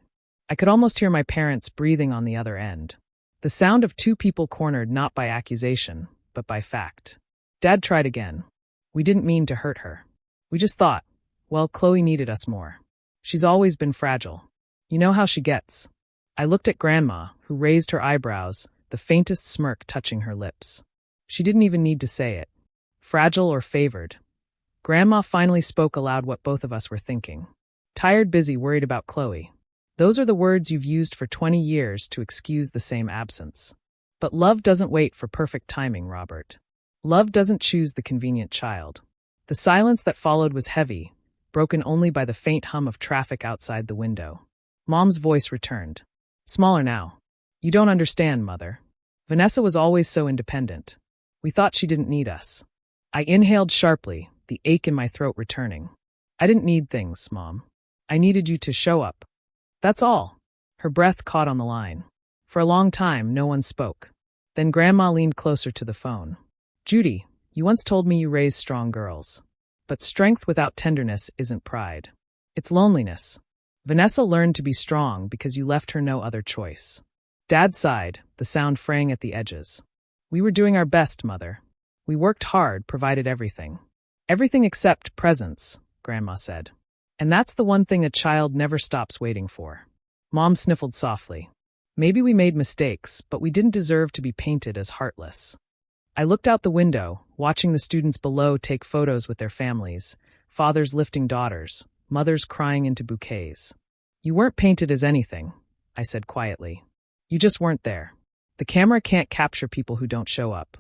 I could almost hear my parents breathing on the other end. The sound of two people cornered not by accusation, but by fact. Dad tried again. We didn't mean to hurt her. We just thought, well, Chloe needed us more. She's always been fragile. You know how she gets. I looked at Grandma, who raised her eyebrows, the faintest smirk touching her lips. She didn't even need to say it. Fragile or favored. Grandma finally spoke aloud what both of us were thinking. Tired, busy, worried about Chloe. Those are the words you've used for 20 years to excuse the same absence. But love doesn't wait for perfect timing, Robert. Love doesn't choose the convenient child. The silence that followed was heavy, broken only by the faint hum of traffic outside the window. Mom's voice returned. Smaller now. You don't understand, Mother. Vanessa was always so independent. We thought she didn't need us. I inhaled sharply, the ache in my throat returning. I didn't need things, Mom. I needed you to show up. That's all. Her breath caught on the line. For a long time, no one spoke. Then Grandma leaned closer to the phone. Judy, you once told me you raised strong girls. But strength without tenderness isn't pride. It's loneliness. Vanessa learned to be strong because you left her no other choice. Dad sighed, the sound fraying at the edges. We were doing our best, Mother. We worked hard, provided everything. Everything except presence, Grandma said. And that's the one thing a child never stops waiting for. Mom sniffled softly. Maybe we made mistakes, but we didn't deserve to be painted as heartless. I looked out the window, watching the students below take photos with their families, fathers lifting daughters, mothers crying into bouquets. You weren't painted as anything, I said quietly. You just weren't there. The camera can't capture people who don't show up.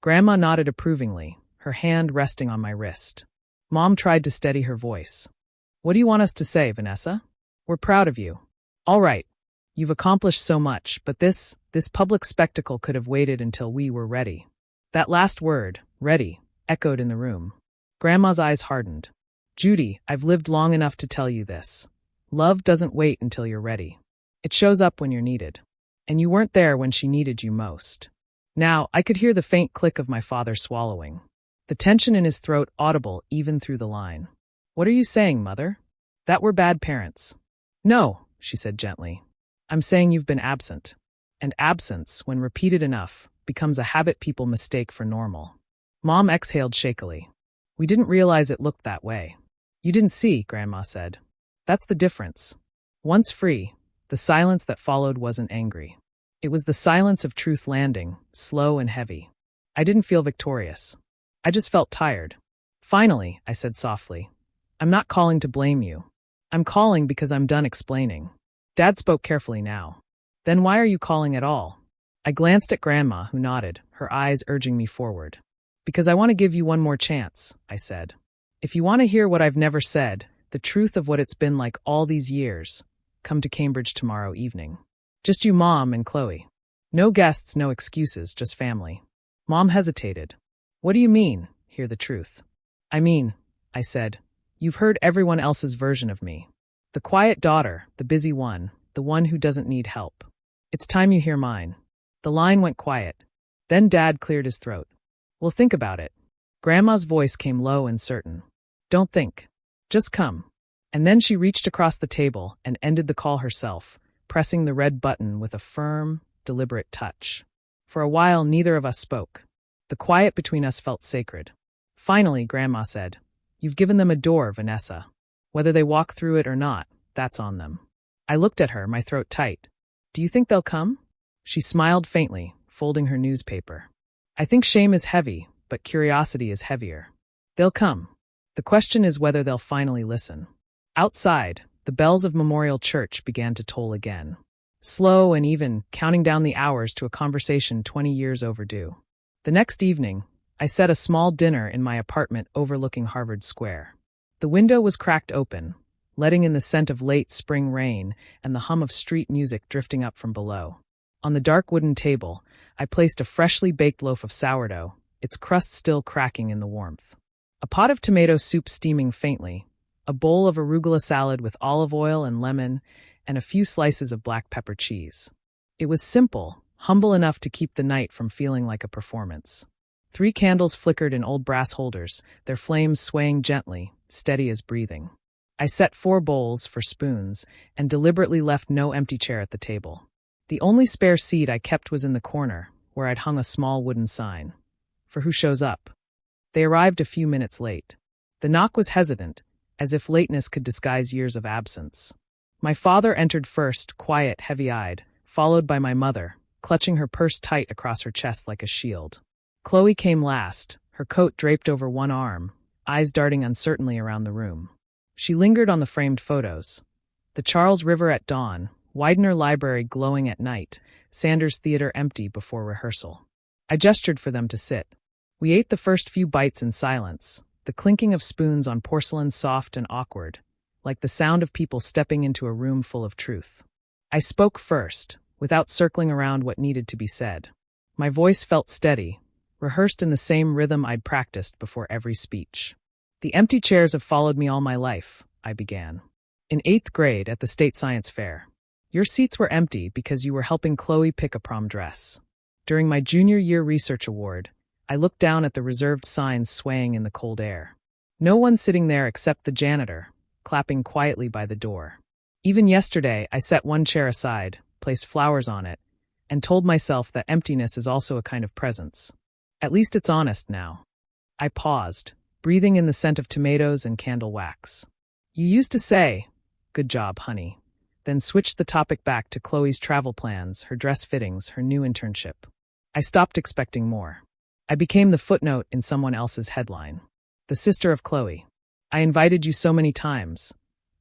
Grandma nodded approvingly, her hand resting on my wrist. Mom tried to steady her voice. What do you want us to say, Vanessa? We're proud of you. All right. You've accomplished so much, but this public spectacle could have waited until we were ready. That last word, ready, echoed in the room. Grandma's eyes hardened. Judy, I've lived long enough to tell you this. Love doesn't wait until you're ready. It shows up when you're needed. And you weren't there when she needed you most. Now, I could hear the faint click of my father swallowing. The tension in his throat audible even through the line. What are you saying, Mother? That we're bad parents. No, she said gently. I'm saying you've been absent. And absence, when repeated enough, becomes a habit people mistake for normal. Mom exhaled shakily. We didn't realize it looked that way. You didn't see, Grandma said. That's the difference. Once free, the silence that followed wasn't angry. It was the silence of truth landing, slow and heavy. I didn't feel victorious. I just felt tired. Finally, I said softly, I'm not calling to blame you. I'm calling because I'm done explaining. Dad spoke carefully now. Then why are you calling at all? I glanced at Grandma, who nodded, her eyes urging me forward. Because I want to give you one more chance, I said. If you want to hear what I've never said, the truth of what it's been like all these years, come to Cambridge tomorrow evening. Just you, Mom, and Chloe. No guests, no excuses, just family. Mom hesitated. What do you mean, hear the truth? I mean, I said, you've heard everyone else's version of me. The quiet daughter, the busy one, the one who doesn't need help. It's time you hear mine. The line went quiet. Then Dad cleared his throat. Well, think about it. Grandma's voice came low and certain. Don't think. Just come. And then she reached across the table and ended the call herself, pressing the red button with a firm, deliberate touch. For a while, neither of us spoke. The quiet between us felt sacred. Finally, Grandma said, You've given them a door, Vanessa. Whether they walk through it or not, that's on them. I looked at her, my throat tight. Do you think they'll come? She smiled faintly, folding her newspaper. I think shame is heavy, but curiosity is heavier. They'll come. The question is whether they'll finally listen. Outside, the bells of Memorial Church began to toll again. Slow and even, counting down the hours to a conversation 20 years overdue. The next evening, I set a small dinner in my apartment overlooking Harvard Square. The window was cracked open, letting in the scent of late spring rain and the hum of street music drifting up from below. On the dark wooden table, I placed a freshly baked loaf of sourdough, its crust still cracking in the warmth. A pot of tomato soup steaming faintly, a bowl of arugula salad with olive oil and lemon, and a few slices of black pepper cheese. It was simple, humble enough to keep the night from feeling like a performance. 3 candles flickered in old brass holders, their flames swaying gently, steady as breathing. I set 4 bowls for spoons and deliberately left no empty chair at the table. The only spare seat I kept was in the corner, where I'd hung a small wooden sign. For who shows up? They arrived a few minutes late. The knock was hesitant, as if lateness could disguise years of absence. My father entered first, quiet, heavy-eyed, followed by my mother, clutching her purse tight across her chest like a shield. Chloe came last, her coat draped over one arm, eyes darting uncertainly around the room. She lingered on the framed photos. The Charles River at dawn, Widener Library glowing at night, Sanders Theater empty before rehearsal. I gestured for them to sit. We ate the first few bites in silence, the clinking of spoons on porcelain soft and awkward, like the sound of people stepping into a room full of truth. I spoke first, without circling around what needed to be said. My voice felt steady, rehearsed in the same rhythm I'd practiced before every speech. The empty chairs have followed me all my life, I began. In 8th grade at the state science fair. Your seats were empty because you were helping Chloe pick a prom dress. During my junior year research award, I looked down at the reserved signs swaying in the cold air. No one sitting there except the janitor, clapping quietly by the door. Even yesterday, I set one chair aside, placed flowers on it, and told myself that emptiness is also a kind of presence. At least it's honest now. I paused, breathing in the scent of tomatoes and candle wax. You used to say, "Good job, honey," then switched the topic back to Chloe's travel plans, her dress fittings, her new internship. I stopped expecting more. I became the footnote in someone else's headline. The sister of Chloe. I invited you so many times.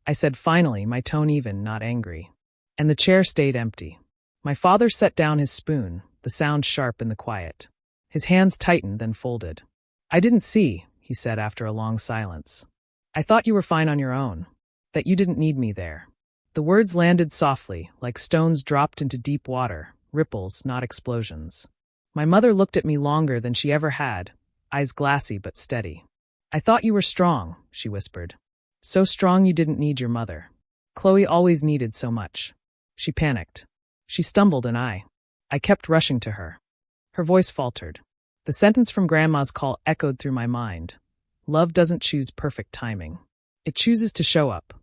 I said finally, my tone even, not angry. And the chair stayed empty. My father set down his spoon, the sound sharp in the quiet. His hands tightened, then folded. I didn't see, he said after a long silence. I thought you were fine on your own. That you didn't need me there. The words landed softly, like stones dropped into deep water, ripples, not explosions. My mother looked at me longer than she ever had, eyes glassy but steady. I thought you were strong, she whispered. So strong you didn't need your mother. Chloe always needed so much. She panicked. She stumbled and I kept rushing to her. Her voice faltered. The sentence from Grandma's call echoed through my mind. Love doesn't choose perfect timing. It chooses to show up.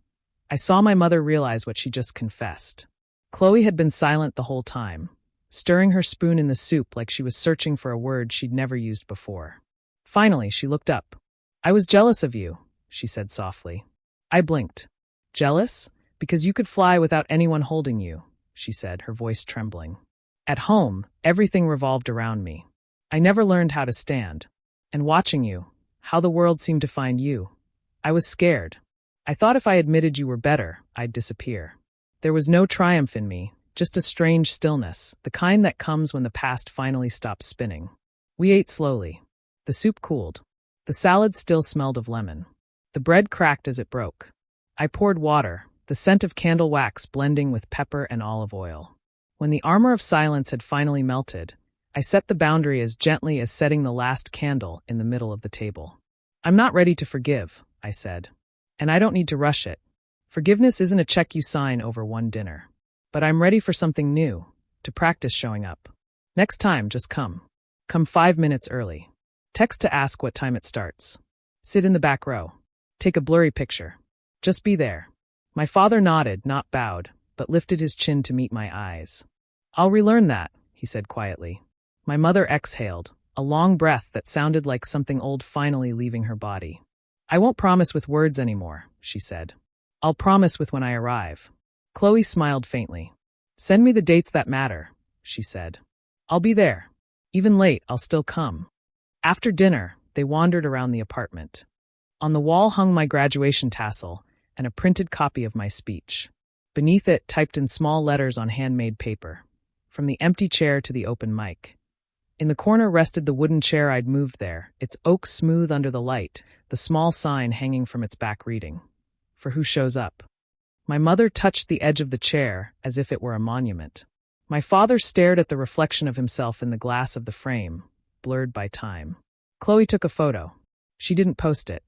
I saw my mother realize what she just confessed. Chloe had been silent the whole time, stirring her spoon in the soup like she was searching for a word she'd never used before. Finally, she looked up. I was jealous of you, she said softly. I blinked. Jealous? Because you could fly without anyone holding you, she said, her voice trembling. At home, everything revolved around me. I never learned how to stand. And watching you, how the world seemed to find you. I was scared. I thought if I admitted you were better, I'd disappear. There was no triumph in me, just a strange stillness, the kind that comes when the past finally stops spinning. We ate slowly. The soup cooled. The salad still smelled of lemon. The bread cracked as it broke. I poured water, the scent of candle wax blending with pepper and olive oil. When the armor of silence had finally melted, I set the boundary as gently as setting the last candle in the middle of the table. I'm not ready to forgive, I said. And I don't need to rush it. Forgiveness isn't a check you sign over one dinner. But I'm ready for something new, to practice showing up. Next time, just come. Come 5 minutes early. Text to ask what time it starts. Sit in the back row. Take a blurry picture. Just be there. My father nodded, not bowed, but lifted his chin to meet my eyes. I'll relearn that, he said quietly. My mother exhaled, a long breath that sounded like something old finally leaving her body. I won't promise with words anymore, she said. I'll promise with when I arrive. Chloe smiled faintly. Send me the dates that matter, she said. I'll be there. Even late, I'll still come. After dinner, they wandered around the apartment. On the wall hung my graduation tassel and a printed copy of my speech. Beneath it, typed in small letters on handmade paper. From the empty chair to the open mic. In the corner rested the wooden chair I'd moved there, its oak smooth under the light, the small sign hanging from its back reading. For who shows up? My mother touched the edge of the chair as if it were a monument. My father stared at the reflection of himself in the glass of the frame, blurred by time. Chloe took a photo. She didn't post it.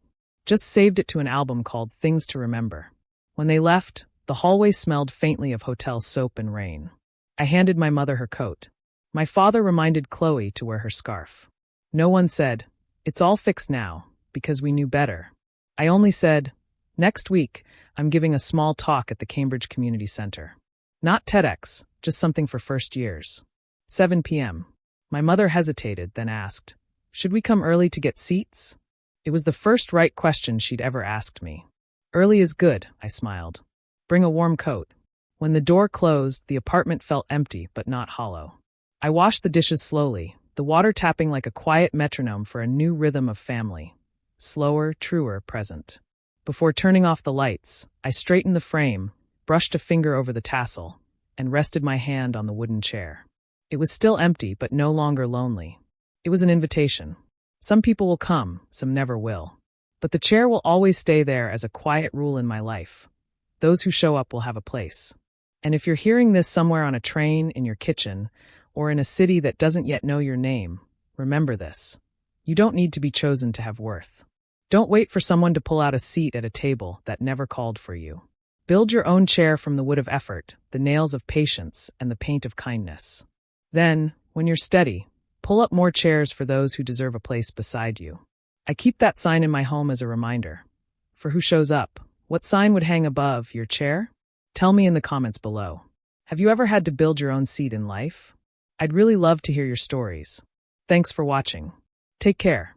Just saved it to an album called Things to Remember. When they left, the hallway smelled faintly of hotel soap and rain. I handed my mother her coat. My father reminded Chloe to wear her scarf. No one said, "It's all fixed now," because we knew better. I only said, "Next week, I'm giving a small talk at the Cambridge Community Center. Not TEDx, just something for first years. 7 p.m. My mother hesitated, then asked, "Should we come early to get seats?" It was the first right question she'd ever asked me. "Early is good," I smiled. "Bring a warm coat." When the door closed, the apartment felt empty but not hollow. I washed the dishes slowly, the water tapping like a quiet metronome for a new rhythm of family. Slower, truer, present. Before turning off the lights, I straightened the frame, brushed a finger over the tassel, and rested my hand on the wooden chair. It was still empty, but no longer lonely. It was an invitation. Some people will come, some never will. But the chair will always stay there as a quiet rule in my life. Those who show up will have a place. And if you're hearing this somewhere on a train, in your kitchen, or in a city that doesn't yet know your name, remember this. You don't need to be chosen to have worth. Don't wait for someone to pull out a seat at a table that never called for you. Build your own chair from the wood of effort, the nails of patience, and the paint of kindness. Then, when you're steady, pull up more chairs for those who deserve a place beside you. I keep that sign in my home as a reminder. For who shows up, what sign would hang above your chair? Tell me in the comments below. Have you ever had to build your own seat in life? I'd really love to hear your stories. Thanks for watching. Take care.